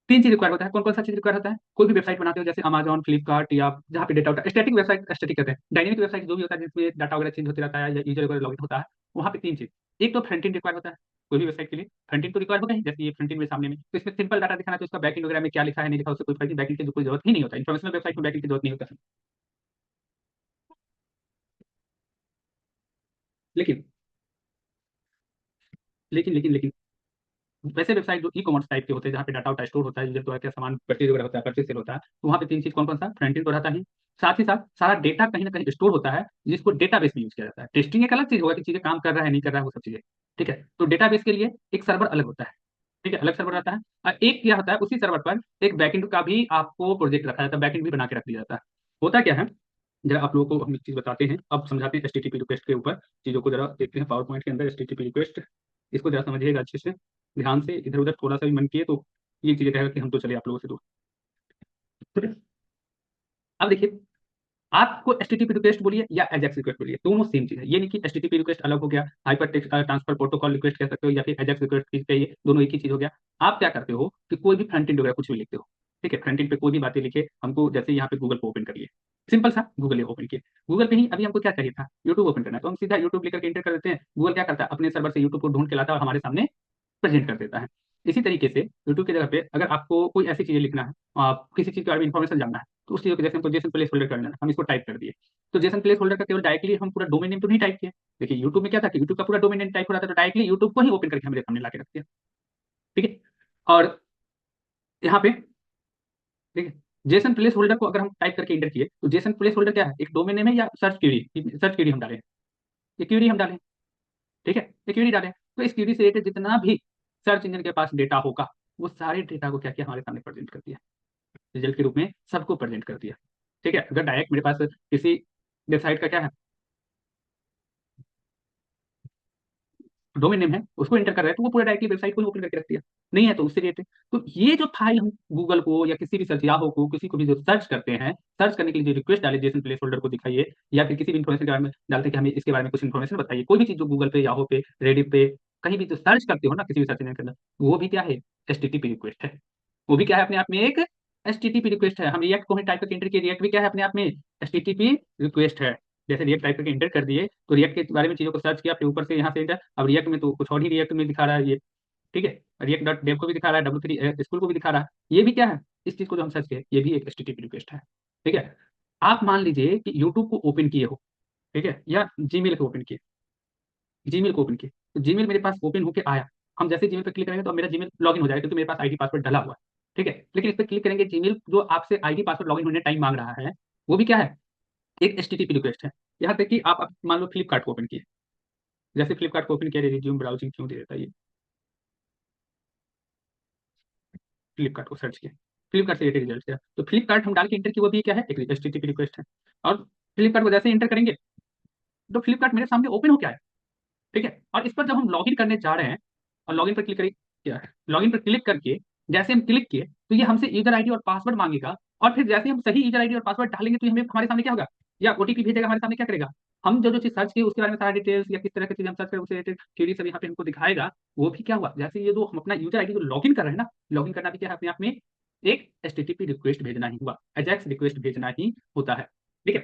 तीन चीज रिक्वायर होता है, कौन कौन सा चीज रिक्वायर होता है, कोई भी वेबसाइट बनाते हो जैसे अमेजॉन, फ्लिपकार्ट, या जहाँ पे डेटा होता है, स्टैटिक वेबसाइट स्टैटिक कहते हैं, डायनेमिक वेबसाइट जो भी होता है जिसमें डाटा वगैरह चेंज होते रहता है या यूजर वगैरह लॉगिन होता है, वहाँ पे तीन चीज। एक तो फ्रंट एंड रिक्वायर होता है, कोई भी वेबसाइट के लिए फ्रंट एंड तो रिक्वायर होगा ही, जैसे ये फ्रंट एंड में सामने में, तो इसमें सिंपल डाटा दिखाना, तो उसका बैक एंड वगैरह में क्या लिखा है नहीं लिखा, उससे कोई फर्क नहीं, बैक एंड की कोई जरूरत ही नहीं होता, इन्फॉर्मेशनल वेबसाइट में बैक एंड की जरूरत नहीं होता। लेकिन लेकिन वैसे वेबसाइट जो ई-कॉमर्स टाइप के होते हैं, जहाँ पे डाटा वाटा स्टोर होता है, यूजर द्वारा क्या सामान परचेज वगैरह होता है, परचेज सेल होता है, तो वहाँ पे 3 चीज़ कौन-कौन सा? फ्रंट एंड तो रहता ही, साथ ही साथ सारा डेटा कहीं न कहीं स्टोर होता है, जिसको डेटाबेस में यूज़ किया जाता है। टेस्टिंग एक अलग चीज़ होगा कि चीज़ें काम कर रहा है, नहीं कर रहा है, वो सब चीज़ें, ठीक है? तो डेटाबेस के लिए एक सर्वर अलग होता है, ठीक है? अलग सर्वर रहता है। एक क्या होता है, उसी सर्वर पर एक बैकएंड का भी आपको प्रोजेक्ट रखा जाता है, बैकएंड भी बना के रख दिया जाता है। होता क्या है, ज़रा आप लोगों को हम एक चीज़ बताते हैं, अब समझाते हैं एचटीटीपी रिक्वेस्ट के ऊपर, चीज़ों को ज़रा देखते हैं पावर पॉइंट के अंदर एचटीटीपी रिक्वेस्ट, इसको ज़रा समझिएगा अच्छे से, ध्यान से, इधर-उधर थोड़ा-सा भी मन किए तो ये चीज़ें कहेगा कि हम तो चले आप लोगों से दूर। ठीक है? अब देखिए, आपको एचटीटीपी रिक्वेस्ट बोलिए या एजाक्स रिक्वेस्ट बोलिए, दोनों सेम चीज़ है। ये नहीं कि एचटीटीपी रिक्वेस्ट अलग हो गया, hyper text transfer protocol request कह सकते हो या फिर एजाक्स रिक्वेस्ट कहिए, दोनों एक ही चीज़ हो गया। आप क्या करते हो कि कोई भी फ्रंट एंड वगैरह कुछ भी लिखते हो, ठीक है? फ्रंट एंड पे कोई भी बातें लिखे, हमको जैसे यहाँ पे गूगल को ओपन करिए, सिंपल सा गूगल ओपन किए। गूगल पे ही अभी हमको क्या चाहिए था? यूट्यूब ओपन करना है, तो हम सीधा यूट्यूब लिख कर के एंटर कर देते हैं। गूगल क्या करता है? अपने सर्वर से यूट्यूब को ढूँढ के लाता है और हमारे सामने प्रेज़ेंट कर देता है। इसी तरीके से यूट्यूब की जगह पे अगर आपको कोई ऐसी चीज़ें लिखना है, किसी चीज़ के बारे में इन्फॉर्मेशन जानना है, तो उस चीज़ को जैसे हमको जेसन प्लेस होल्डर करना है, हम इसको टाइप कर दिए। तो जेसन प्लेस होल्डर का केवल डायरेक्टली हम पूरा डोमेन नेम तो नहीं टाइप किए। देखिए यूट्यूब में क्या था कि यूट्यूब का पूरा डोमेन नेम टाइप हो रहा था, तो डायरेक्टली यूट्यूब को ही ओपन करके मेरे सामने लाके रख दिया। ठीक है? और यहाँ पे ठीक है, जेसन प्लेस होल्डर को अगर हम टाइप करके एंटर किए, तो जेसन प्लेस होल्डर क्या है? एक डोमेन नेम है या सर्च क्वेरी हम डालें, ये क्वेरी हम डालें, ठीक है? ये क्वेरी डालें, तो इस क्वेरी से रिलेटेड जितना भी सर्च इंजन के पास डेटा होगा, वो सारे डेटा को क्या किया हमारे सामने प्रेज़ेंट कर दिया। रिजल्ट के रूप में सबको प्रेज़ेंट कर दिया। ठीक है? अगर डायरेक्ट मेरे पास किसी वेबसाइट का क्या है, डोमेन नेम है, उसको एंटर कर रहा है, तो वो पूरा डायरेक्टली वेबसाइट को ही ओपन करके रख दिया। नहीं है तो उससे रिलेटेड। तो ये जो फ़ाइल हम गूगल को या किसी भी सर्च याहू को, किसी को भी जो सर्च करते हैं, सर्च करने के लिए जो रिक्वेस्ट डाले जेसन प्लेस होल्डर को दिखाइए या फिर किसी भी इन्फॉर्मेशन के बारे में डालते हैं कि हमें इसके बारे में कुछ इन्फॉर्मेशन बताइए। कोई भी चीज़ जो गूगल पे, याहू पे, रेडिट पे, कहीं भी जो सर्च करते हो ना किसी भी सर्च इंजन के अंदर, वो भी क्या है? एचटीटीपी रिक्वेस्ट है। वो भी क्या है अपने आप में एक एचटीटीपी रिक्वेस्ट है। हम रिएक्ट को ही टाइप करके एंटर किए, रिएक्ट भी क्या है अपने आप में एचटीटीपी रिक्वेस्ट है। जैसे रिएक्ट टाइप करके एंटर कर दिए, तो रिएक्ट के बारे में चीज़ों को सर्च किया, फिर ऊपर से यहाँ से एंटर, अब रिएक्ट में तो कुछ और ही रिएक्ट में दिखा रहा है ये, ठीक है? रिएक्ट डॉट डेव को भी दिखा रहा है, W3 स्कूल को भी दिखा रहा है। ये भी क्या है? इस चीज़ को जो हम सर्च किए, ये भी एक एचटीटीपी रिक्वेस्ट है, ठीक है? आप मान लीजिए कि यूट्यूब को ओपन किए हो, ठीक है? या जीमेल को ओपन किए, जीमेल को ओपन किए, तो जीमेल मेरे पास ओपन होके आया। हम जैसे जीमेल पे क्लिक करेंगे तो अब मेरा जीमेल लॉगिन हो जाएगा क्योंकि मेरे पास आईडी पासवर्ड डला हुआ है, ठीक है? लेकिन इस पे क्लिक करेंगे जीमेल जो आपसे आईडी पासवर्ड लॉगिन होने टाइम माँग रहा है, वो भी क्या है? एक एचटीटीपी रिक्वेस्ट है। यहाँ तक कि आप मान लो फ्लिपकार्ट को ओपन किए, जैसे फ्लिपकार्ट को ओपन किया, रिज़्यूम ब्राउज़िंग क्यों दे देता है ये? फ्लिपकार्ट को सर्च किया, फ्लिपकार्ट से रिलेटेड रिजल्ट किया, तो फ्लिपकार्ट हम डाल के एंटर किए, वो भी क्या है? एक एचटीटीपी रिक्वेस्ट है। और फ्लिपकार्ट को जैसे एंटर करेंगे, तो फ्लिपकार्ट मेरे सामने ओपन होके आया, ठीक है? और इस पर जब हम लॉगिन करने जा रहे हैं और लॉगिन पर क्लिक करें, क्या है? लॉगिन पर क्लिक करके जैसे हम क्लिक किए, तो ये हमसे यूज़र आईडी और पासवर्ड माँगेगा और फिर जैसे ही हम सही यूज़र आईडी और पासवर्ड डालेंगे, तो ये हमें हमारे सामने क्या होगा? या ओटीपी भेजेगा, हमारे सामने क्या करेगा? हम जो-जो चीज़ सर्च किए उसके बारे में सारा डिटेल्स या किस तरह की चीज़ हम सर्च करें उससे रिलेटेड थ्योरी सब यहाँ पे हमको दिखाएगा। वो भी क्या हुआ? जैसे ये जो हम अपना यूज़र आईडी जो लॉगिन कर रहे हैं ना, लॉगिन करना भी क्या है अपने आप में एक एचटीटीपी रिक्वेस्ट भेजना ही हुआ। एजाक्स रिक्वेस्ट भेजना ही होता है। ठीक है?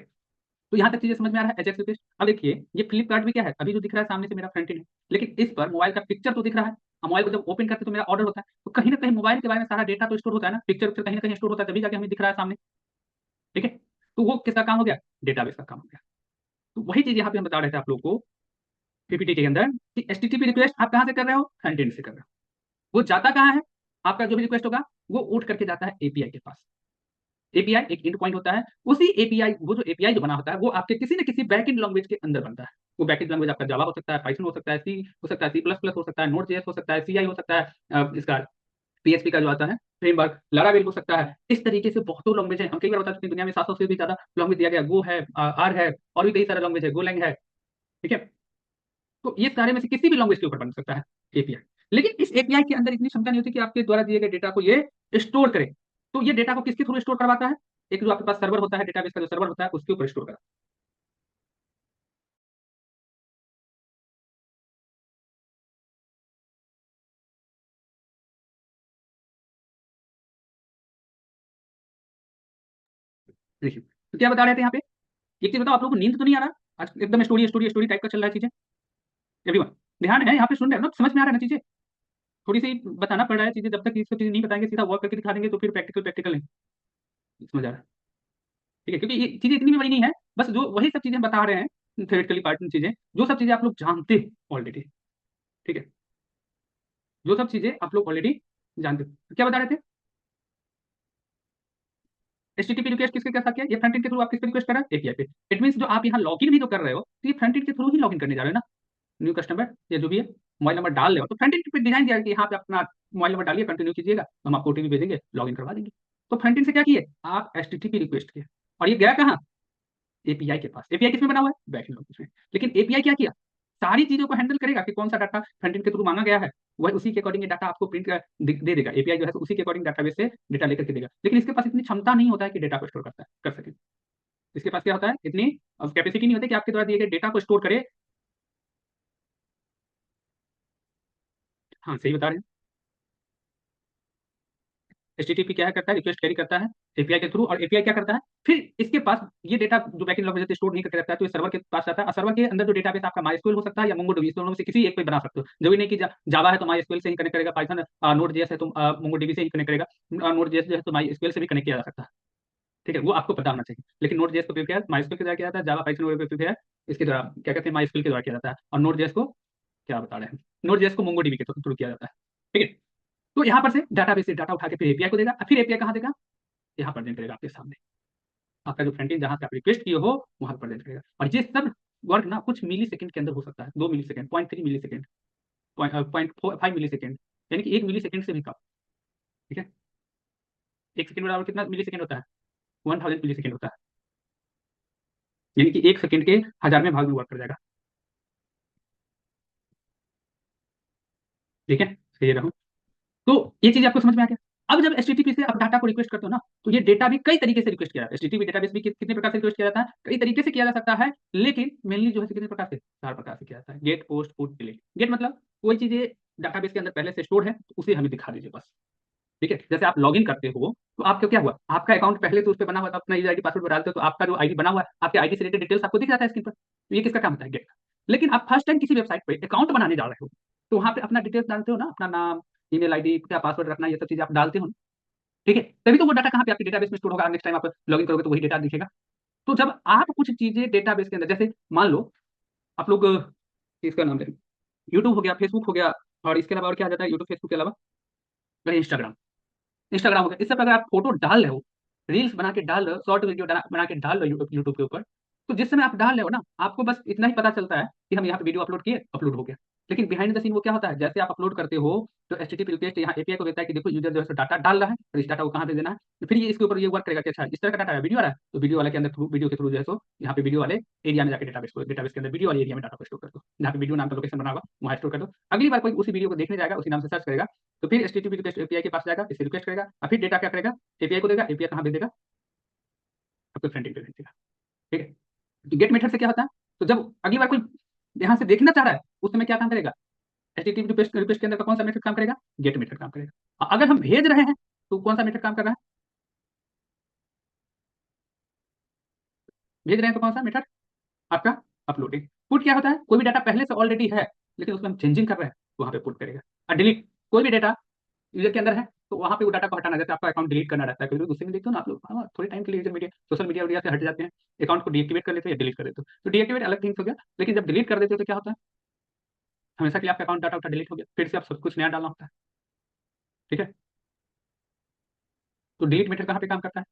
तो यहाँ तक चीज़ें समझ में आ रहा है एजेक्स रिक्वेस्ट। अब देखिए ये फ्लिपकार्ट में क्या है, अभी जो दिख रहा है सामने से मेरा फ्रंट एंड है, लेकिन इस पर मोबाइल का पिक्चर तो दिख रहा है। अब मोबाइल को जब ओपन करते हैं तो मेरा ऑर्डर होता है, तो कहीं न कहीं मोबाइल के बारे में सारा डेटा तो स्टोर होता है ना, पिक्चर-विक्चर कहीं न कहीं स्टोर होता है तभी जाके हमें दिख रहा है सामने, ठीक है? तो वो किसका काम हो गया? डेटाबेस का काम हो गया। तो वही चीज़ यहाँ पे हम बता रहे थे आप लोगों को पीपीटी के अंदर कि एचटीटीपी रिक्वेस्ट आप कहाँ से कर रहे हो? फ्रंट एंड से कर रहे हो। वो जाता कहाँ है? आपका जो भी रिक्वेस्ट होगा, वो उठ करके जाता है एपीआई के पास। एपीआई एक एंड पॉइंट होता है, उसी एपीआई वो जो एपीआई जो बना होता है, वो आपके किसी न किसी बैकएंड लैंग्वेज के अंदर बनता है। वो बैकएंड लैंग्वेज आपका जावा हो सकता है, पाइथन हो सकता है, सी हो सकता है, सी प्लस प्लस हो सकता है, नोड जेएस हो सकता है, सीआई हो सकता है, इसका पीएचपी का जो आता है फ्रेमवर्क, लारावेल हो सकता है। इस तरीके से बहुतों लैंग्वेज हैं। हम कई बार बता चुके हैं दुनिया में 700 से भी ज़्यादा लैंग्वेज दिया गया है। गो है, आर है और भी कई सारे लैंग्वेज है, गोलैंग है, ठीक है? तो ये सारे में से किसी भी लैंग्वेज के ऊपर बन सकता है एपीआई। लेकिन इस एपीआई के अंदर इतनी क्षमता नहीं होती कि आपके द्वारा दिए गए डेटा को ये स्टोर करे। तो ये डेटा को किसके थ्रू स्टोर करवाता है? एक जो आपके पास सर्वर होता है, डेटाबेस का जो सर्वर होता है, उसके ऊपर स्टोर करा। देखिए, तो क्या बता रहे थे यहाँ पे? एक चीज़ बताओ, आप लोगों को नींद तो नहीं आ रहा? आज एकदम स्टोरी, स्टोरी, स्टोरी टाइप का चल रहा है चीज़ें? एवरीवन ध्यान है यहाँ पे, सुन रहे हो ना? समझ में आ रहा है ना चीज़ें? थोड़ी-सी बताना पड़ रहा है चीज़ें, जब तक ये सब चीज़ें नहीं बताएँगे, सीधा वर्क करके दिखा देंगे तो फिर प्रैक्टिकल प्रैक्टिकल नहीं समझ आ रहा है। ठीक है? क्योंकि ये चीज़ें इतनी भी बड़ी नहीं है, बस जो वही सब चीज़ें बता रहे हैं, थ्योरेटिकली पार्ट में चीज़ें, जो सब चीज़ें आप लोग जानते हो ऑलरेडी, ठीक है? जो सब चीजें आप लोग ऑलरेडी जानते हो। क्या बता रहे थे? एचटीटीपी रिक्वेस्ट किसके साथ किया? ये फ्रंट एंड के थ्रू आप किस पे रिक्वेस्ट कर रहे हैं? एपीआई पे। इट मींस जो आप यहाँ लॉगिन भी जो कर रहे हो, तो ये फ्रंट एंड के थ्रू ही लॉगिन करने जा रहे हो ना। न्यू कस्टमर या जो भी है, मोबाइल नंबर डाल रहे हो, तो फ्रंट एंड पे डिजाइन दिया है कि यहाँ पे अपना मोबाइल नंबर डालिए, कंटिन्यू कीजिएगा, हम आपको ओटीपी भेजेंगे, लॉगिन करवा देंगे। तो फ्रंट एंड से क्या किए आप? एचटीटीपी रिक्वेस्ट किए, और ये गया कहाँ? एपीआई के पास। एपीआई किसमें बना हुआ है? बैकएंड लॉगिन में। लेकिन एपीआई क्या किया? सारी चीजों को हैंडल करेगा कि कौन सा डाटा फ्रंट एंड के थ्रू मांगा गया है, वह उसी के अकॉर्डिंग डाटा आपको प्रिंट दे देगा। एपीआई जो है उसी के अकॉर्डिंग डाटाबेस से डेटा लेकर के देगा। लेकिन इसके पास इतनी क्षमता नहीं होता है कि डेटा को स्टोर करता है कर सके। इसके पास क्या होता है? इतनी कैपेसिटी नहीं होती कि आपके द्वारा दिए गए डेटा को स्टोर करे। हाँ, सही बता रहे हैं। एचटीटीपी क्या है करता है? रिक्वेस्ट कैरी करता है एपीआई के थ्रू, और एपीआई क्या करता है? फिर इसके पास ये डेटा जो बैकएंड लॉग में स्टोर नहीं करके रखता है, तो ये सर्वर के पास जाता है, और सर्वर के अंदर जो डेटाबेस आपका माइस्क्यूएल हो सकता है या मोंगोडीबी, इस दोनों में से किसी एक पे बना सकते हो। जरूरी नहीं कि जावा है तो माइस्क्यूएल से ही कनेक्ट करेगा, पाइथन नोड जेएस है तो मोंगोडीबी से ही कनेक्ट करेगा, नोड जेएस जो है तो माइस्क्यूएल से भी कनेक्ट किया जा सकता है। ठीक है, वो आपको पता होना चाहिए। लेकिन नोड जेएस को प्रिपेयर माइस्क्यूएल के द्वारा किया जाता है, जावा पाइथन वगैरह को प्रिपेयर इसके द्वारा क्या कहते हैं, माइस्क्यूएल के द्वारा किया जाता है, और नोड जेएस को क्या बता रहे हैं, नोड जेएस को मोंगोडीबी के थ्रू किया जाता है। ठीक है, तो यहाँ पर से डाटाबेस से डाटा उठा के फिर एपीआई को देगा, फिर एपीआई कहाँ देगा? यहाँ प्रेजेंट करेगा आपके सामने। आपका जो फ्रंट एंड जहां से आप रिक्वेस्ट किए हो वहां प्रेजेंट करेगा। और ये सब वर्क ना कुछ मिली सेकंड के अंदर हो सकता है, 2 मिली सेकंड, 0.3 मिली सेकंड, 0.5 मिली सेकंड, यानी कि 1 मिली सेकंड से भी कम। ठीक है, 1 सेकंड बराबर कितना मिली सेकंड होता है? 1000 मिली सेकंड होता है, यानी कि 1 सेकंड के 1000वें भाग में वर्क कर जाएगा। ठीक है, सही रहूं। तो ये चीज आपको समझ में आ गया। अब जब एचटीटीपी से आप डाटा को रिक्वेस्ट करते हो ना, तो ये डेटा भी कई तरीके से रिक्वेस्ट किया जाता है। एचटीटीपी डेटाबेस भी कितने प्रकार से रिक्वेस्ट किया जाता है? कई तरीके से किया जा सकता है, लेकिन मेनली जो है कितने प्रकार से? 4 प्रकार से किया जाता है। Get, post, put, delete. Get मतलब कोई चीजें डाटाबेस के अंदर पहले से स्टोर है, तो उसे हमें दिखा दीजिए बस। ठीक है, जैसे आप लॉगिन करते हो तो आपका क्या हुआ? आपका अकाउंट पहले तो उस पर बना हुआ था, अपना यूजर आईडी पासवर्ड डालते हो, तो आपका जो आईडी बना हुआ है, आपके आईडी से रिलेटेड डिटेल्स आपको दिख जाता है स्क्रीन पर। तो ये किसका काम होता है? गेट। लेकिन आप फर्स्ट टाइम किसी वेबसाइट पे अकाउंट बनाने जा रहे हो, तो वहां पे अपना डिटेल्स डालते हो ना, अपना नाम, ईमेल आईडी, क्या पासवर्ड रखना, ये सब चीजें आप डालते हो ना। ठीक है, तभी तो वो डाटा कहाँ पे आपके डेटाबेस में स्टोर होगा, नेक्स्ट टाइम आप लॉगिन करोगे तो वही डेटा दिखेगा। तो जब आप कुछ चीजें डेटाबेस के अंदर, जैसे मान लो आप लोग इसका नाम ले, यूट्यूब हो गया, फेसबुक हो गया, और इसके अलावा और क्या आ जाता है यूट्यूब फेसबुक के अलावा? इंस्टाग्राम। इंस्टाग्राम हो गया। इस सब अगर आप फोटो डाल रहे हो, रील्स बना के डाल रहे हो, शॉर्ट वीडियो बना के डाल रहे हो यूट्यूब के ऊपर, तो जिस समय आप डाल रहे हो ना, आपको बस इतना ही पता चलता है कि हम यहाँ पे वीडियो अपलोड किए, अपलोड हो गया। लेकिन बिहाइंड द सीन वो क्या होता है? जैसे आप अपलोड करते हो, तो एचटीटीपी रिक्वेस्ट यहाँ एपीआई को देता है कि देखो यूजर जो है डाटा डाल रहा है, और इस डाटा को कहाँ पे देना है। तो फिर ये इसके ऊपर ये वर्क करेगा कि अच्छा इस तरह का डाटा है, वीडियो आ रहा है, तो वीडियो वाले के अंदर थ्रू, वीडियो के थ्रू जो है सो यहाँ पे वीडियो वाले एरिया में जाकर डेटाबेस के अंदर वीडियो वाले एरिया में डाटा को स्टोर कर दो, जहाँ पे वीडियो नाम का लोकेशन बना होगा वहाँ स्टोर कर दो। अगली बार कोई उसी वीडियो को देखने जाएगा, उसी नाम से सर्च करेगा, तो फिर एचटीटीपी रिक्वेस्ट एपीआई के पास जाएगा, इसे रिक्वेस्ट करेगा, और फिर डेटा क्या करेगा? एपीआई को देगा, एपीआई कहाँ भेज देगा? आपको फ्रंट एंड पे भेज देगा। ठीक है, तो गेट मेथड से क्या होता है? तो जब अगली बार कोई यहाँ से देखना चाह रहा है, उस समय क्या काम करेगा? एचटीटीपी रिक्वेस्ट रिक्वेस्ट के अंदर का कौन सा मेथड काम करेगा? गेट मेथड काम करेगा। अगर हम भेज रहे हैं तो कौन सा मेथड काम कर रहा है? भेज रहे हैं तो कौन सा मेथड? आपका अपलोडिंग। पुट क्या होता है? कोई भी डाटा पहले से ऑलरेडी है, लेकिन उसमें हम चेंजिंग कर रहे हैं, तो वहां पे पुट करेगा। और डिलीट, कोई भी डाटा यूजर के अंदर है, तो वहां पे वो डाटा को हटाना, जैसे आपका अकाउंट डिलीट करना रहता है, कभी गुस्से में देखते हो ना आप लोग, हाँ, थोड़े टाइम के लिए यूजर मीडिया सोशल मीडिया वगैरह से हट जाते हैं, अकाउंट को डीएक्टिवेट कर लेते हो या डिलीट कर देते हो। तो डीएक्टिवेट अलग थिंग्स हो गया, लेकिन जब डिलीट कर देते हो तो क्या होता है? हमेशा के लिए आपका अकाउंट डाटा उठा डिलीट हो गया, फिर से आप सब कुछ नया डालना होता है। ठीक है, तो डिलीट मेथड कहाँ पे काम करता है?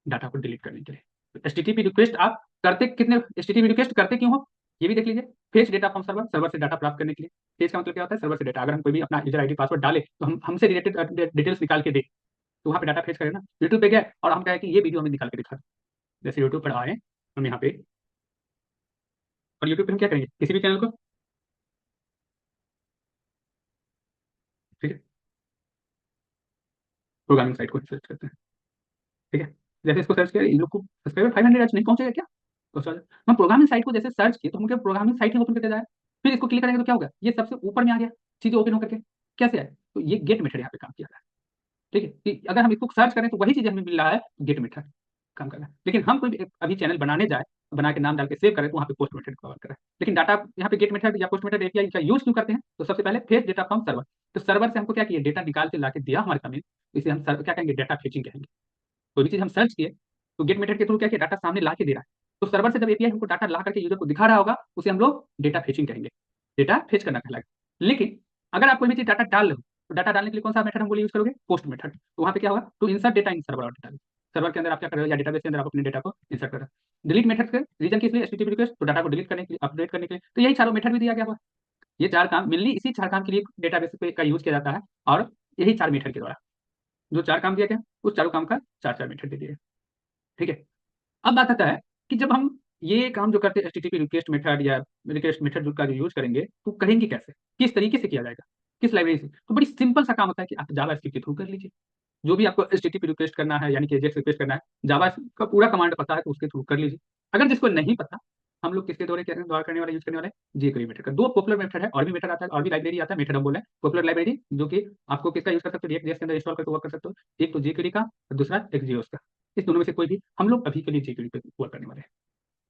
डाटा को डिलीट करने के लिए। एचटीटीपी रिक्वेस्ट आप करते कितने, एचटीटीपी रिक्वेस्ट करते क्यों हो, ये भी देख लीजिए। Fetch data from server, server से डाटा प्राप्त करने के लिए। फेच का मतलब क्या होता है? सर्वर से डाटा, अगर हम कोई भी अपना यूजर आईडी पासवर्ड डाले, तो हम हमसे रिलेटेड डिटेल्स निकाल के दे, तो वहाँ पे डाटा फेच करें ना। यूट्यूब पे गए और हम कहें कि ये वीडियो हमें निकाल के दिखा दो। जैसे यूट्यूब पर आए हम यहाँ पे, और यूट्यूब पे हम क्या करेंगे? किसी भी चैनल को, ठीक है, प्रोग्रामिंग साइट को सर्च करते हैं। ठीक है, जैसे इसको सर्च किया, इन लोग को सब्सक्राइबर 500 आज नहीं पहुंचेगा क्या? तो सर हम प्रोग्रामिंग साइट को जैसे सर्च किए, तो हम क्या प्रोग्रामिंग साइट ही ओपन करके जाए, फिर इसको क्लिक करेंगे तो क्या होगा? ये सबसे ऊपर में आ गया, चीजें ओपन होकर के। कैसे आए? तो ये गेट मेथड यहाँ पे काम किया रहा है। ठीक है, कि अगर हम इसको सर्च करें तो वही चीज हमें मिल रहा है, गेट मेथड काम कर रहा है। लेकिन हम कोई भी अभी चैनल बनाने जाए, बना के नाम डाल के सेव करें, तो वहाँ पे पोस्ट मेथड कवर करें। लेकिन डाटा यहाँ पे गेट मेथड या पोस्ट मेथड एपीआई का यूज क्यों करते हैं? तो सबसे पहले फेच डेटा फ्रॉम सर्वर। तो सर्वर से हमको क्या किया? डेटा निकाल के ला के दिया हमारे सामने, इसे हम क्या कहेंगे? डेटा फेचिंग कहेंगे। कोई भी चीज हम सर्च किए, तो गेट मेथड के थ्रू क्या किया? डाटा सामने ला के दे रहा है। तो सर्वर से जब एपीआई हमको डाटा ला करके यूजर को दिखा रहा होगा, उसे हम लोग डेटा फेचिंग कहेंगे, डेटा फेच करना कहलाएगा। लेकिन अगर आप कोई भी चीज़ डाटा डाल रहे हो तो डाटा डालने के लिए कौन सा मेथड हम बोले यूज करोगे? Post method. तो वहाँ पे क्या होगा, to insert data in server data, server के अंदर आप क्या कर रहे हो या डेटाबेस के अंदर आप अपने डेटा को इंसर्ट कर रहे हो। डिलीट मेथड के रीजन किस लिए? एचटीटीपी रिक्वेस्ट, तो डाटा को डिलीट करने के लिए, अपडेट करने के लिए। तो यही चारों मेथड भी दिया गया हुआ है। ये चार काम मेनली इसी चार काम के लिए डेटाबेस पे का यूज किया जाता है, और यही चार मेथड के द्वारा जो चार काम दिया गया उस चारों काम का चार चार मेथड दे दिए। ठीक है। अब बात आता है कि जब हम ये काम जो करते हैं एचटीटीपी रिक्वेस्ट मेथड या रिक्वेस्ट मेथड का जो यूज करेंगे तो करेंगे कैसे, किस तरीके से किया जाएगा, किस लाइब्रेरी से? तो बड़ी सिंपल सा काम होता है कि आप जावास्क्रिप्ट के थ्रू कर लीजिए। जो भी आपको एचटीटीपी रिक्वेस्ट करना है यानी कि एजेक्स रिक्वेस्ट करना है, जावा का पूरा कमांड पता है तो उसके थ्रू कर लीजिए। अगर जिसको नहीं पता, हम लोग किसके द्वारा करने वाले यूज करने वाले हैं, जेक्वेरी मेथड का। दो पॉपुलर मेथड है, और भी मेथड आता है, और भी लाइब्रेरी आता है, मेथड हम बोले पॉपुलर लाइब्रेरी, जो कि आपको किसका यूज कर सकते हो, रिएक्ट जेएस के अंदर इंस्टॉल करके वर्क कर सकते हो। एक तो जेक्वेरी का और दूसरा एक्सजीओस का। इस दोनों में से कोई भी, हम लोग अभी के लिए जेक्वेरी पे वर्क करने वाले हैं।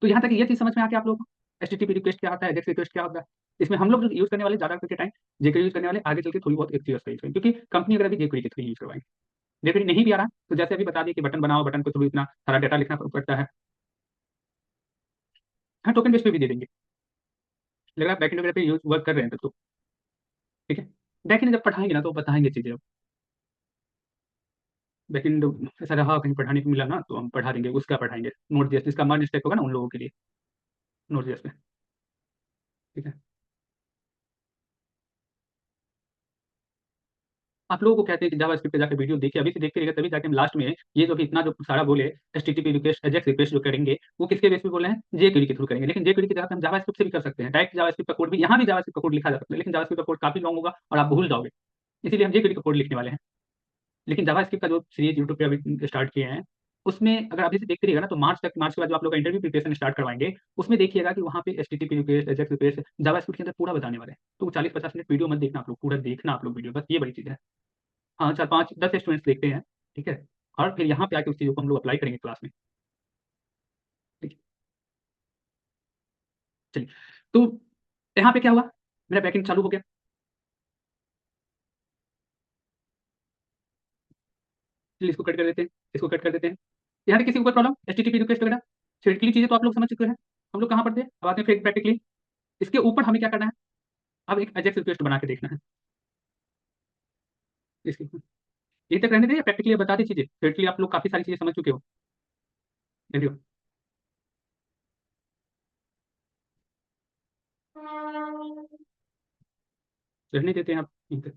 तो यहाँ तक ये चीज समझ में आ गया आप लोगों को, एचटीटीपी रिक्वेस्ट क्या होता है, एजेक्स रिक्वेस्ट क्या होता है। इसमें हम लोग जो यूज करने वाले ज्यादा करके टाइम जेक्वेरी यूज करने वाले, आगे चल के थोड़ी बहुत एक्सजीओस का यूज करेंगे, क्योंकि कंपनी अगर अभी जेक्वेरी के थ्रू यूज करवाएंगे। जेक्वेरी नहीं भी आ रहा तो जैसे अभी बता दिए कि बटन बनाओ, बटन को थ्रू इतना सारा डाटा लिखना पड़ता है। हाँ, टोकन बेस पे भी दे देंगे। लेकिन आप बैकएंड वगैरह पे यूज वर्क कर रहे हैं तब तो ठीक है। बैकएंड जब पढ़ाएंगे ना तो बताएंगे चीजें। अब बैकएंड ऐसा रहा कहीं पढ़ाने को मिला ना तो हम पढ़ा देंगे, उसका पढ़ाएंगे नोट जेएस, जिसका मर्ज स्टेप होगा ना उन लोगों के लिए, नोट जेएस में। ठीक है। आप लोगों को कहते हैं कि जावास्क्रिप्ट पे जाकर वीडियो देखिए, अभी से देखते रहिएगा तभी जाके हम लास्ट में ये जो भी इतना जो सारा बोले एचटीटीपी रिक्वेस्ट, एजेक्स रिक्वेस्ट जो करेंगे वो किसके बेस पे बोल रहे हैं, जेक्वेरी के थ्रू करेंगे। लेकिन जेक्वेरी की जगह पे हम जावास्क्रिप्ट से भी कर सकते हैं, डायरेक्ट जावास्क्रिप्ट का कोड भी, यहाँ भी जावास्क्रिप्ट का कोड लिखा जा सकता है, लेकिन जावास्क्रिप्ट का कोड काफी लॉन्ग होगा और आप भूल जाओगे। इसीलिए हम जेक्वेरी का कोड लिखने वाले हैं। लेकिन जावास्क्रिप्ट का जो सीरीज यूट्यूब पे अभी स्टार्ट किए हैं, उसमें अगर अभी से देखते रहिएगा ना तो मार्च तक, मार्च के बाद जो आप लोग का इंटरव्यू प्रिपरेशन स्टार्ट करवाएंगे, उसमें देखिएगा कि वहाँ पे HTTP request, Ajax request JavaScript के अंदर पूरा बताने वाले हैं। तो 40-50 मिनट वीडियो मत देखना आप लोग, पूरा देखना आप लोग वीडियो, बस ये बड़ी चीज़ है। हाँ, 4-5-10 स्टूडेंट्स देखते हैं। ठीक है। और फिर यहाँ पे आके उस चीज़ों को हम लोग अप्लाई करेंगे क्लास में। ठीक है। चलिए। तो यहाँ पे क्या हुआ, मेरा बैकएंड चालू हो गया। चलिए इसको कट कर देते हैं, इसको कट कर देते हैं। यहाँ पे किसी को कोई प्रॉब्लम, एचटीटीपी रिक्वेस्ट वगैरह थियोरेटिकली चीज़ें तो आप लोग समझ चुके हैं। हम लोग कहाँ पढ़ते हैं, अब आते हैं फिर प्रैक्टिकली। इसके ऊपर हमें क्या करना है, अब एक एजेक्स रिक्वेस्ट बना के देखना है। इसके यहीं तक रहने दें या प्रैक्टिकली बता दी चीज़ें, थियोरेटिकली आप लोग काफ़ी सारी चीज़ें समझ चुके हो। देखियो, रहने देते हैं आप यहीं तक।